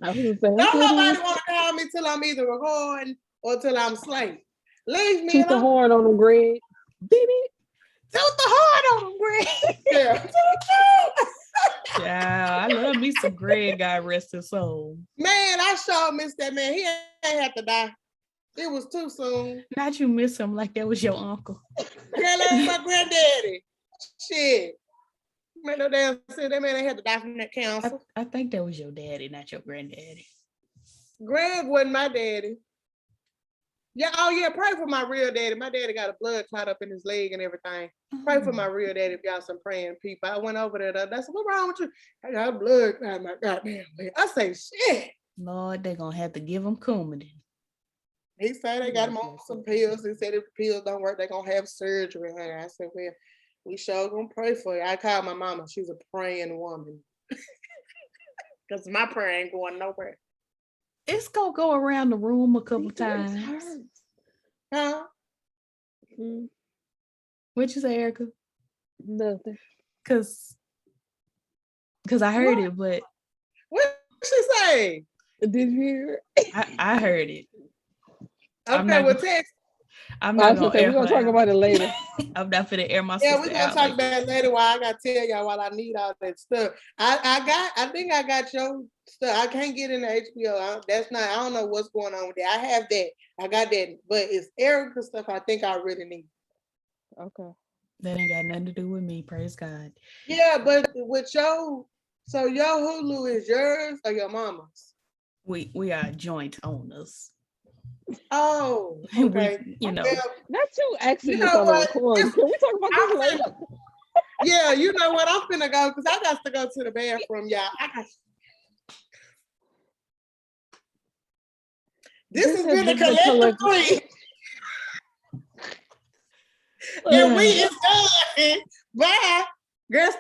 C: I was gonna say,
B: nobody want to call me till I'm either recording or till I'm slaying. Leave me
C: toot the horn on them, Greg.
A: Baby, toot the horn on them, Greg.
B: Yeah.
A: Yeah, I love me some Greg. God rest his soul.
B: Man, I sure miss that man. He ain't have to die. It was too soon.
A: Not you miss him like that was your uncle.
B: Girl, that was my granddaddy. Shit. Man, no damn sense. That man ain't had to die from that cancer.
A: I think that was your daddy, not your granddaddy.
B: Greg wasn't my daddy. Yeah, oh yeah, pray for my real daddy. My daddy got a blood clot up in his leg and everything. Pray for my real daddy if y'all some praying people. I went over there. I said, what wrong with you? I got a blood clot in my goddamn leg. I say, shit.
A: Lord, they're going to have to give him Coumadin.
B: He said they got him on some pills. He said if the pills don't work, they're going to have surgery. And I said, well, we sure going to pray for you. I called my mama. She's a praying woman. Because my prayer ain't going nowhere.
A: It's going to go around the room a couple times.
B: Huh?
A: What'd you say, Erica?
C: Nothing.
A: Because I heard it, but...
B: What she say?
C: Did you hear
A: it? I heard it.
B: Okay, well, text.
C: I'm not gonna we're gonna talk about it later.
A: I'm not finna air my
B: sister. Yeah, we're gonna talk about it later. While I gotta tell y'all while I need all that stuff. I think I got your stuff. I can't get into HBO. I don't know what's going on with that. I have that. I got that, but it's Erica stuff I think I really need.
C: Okay.
A: That ain't got nothing to do with me, praise God.
B: Yeah, but with your Hulu is yours or your mama's?
A: We are joint owners.
B: Oh, okay.
A: Not
C: you actually on the record. Can we talk about this later?
B: Yeah, you know what? I'm finna go because I got to go to the bathroom, y'all. This has been a Collectiv3ly. And we is done. Bye. Girl,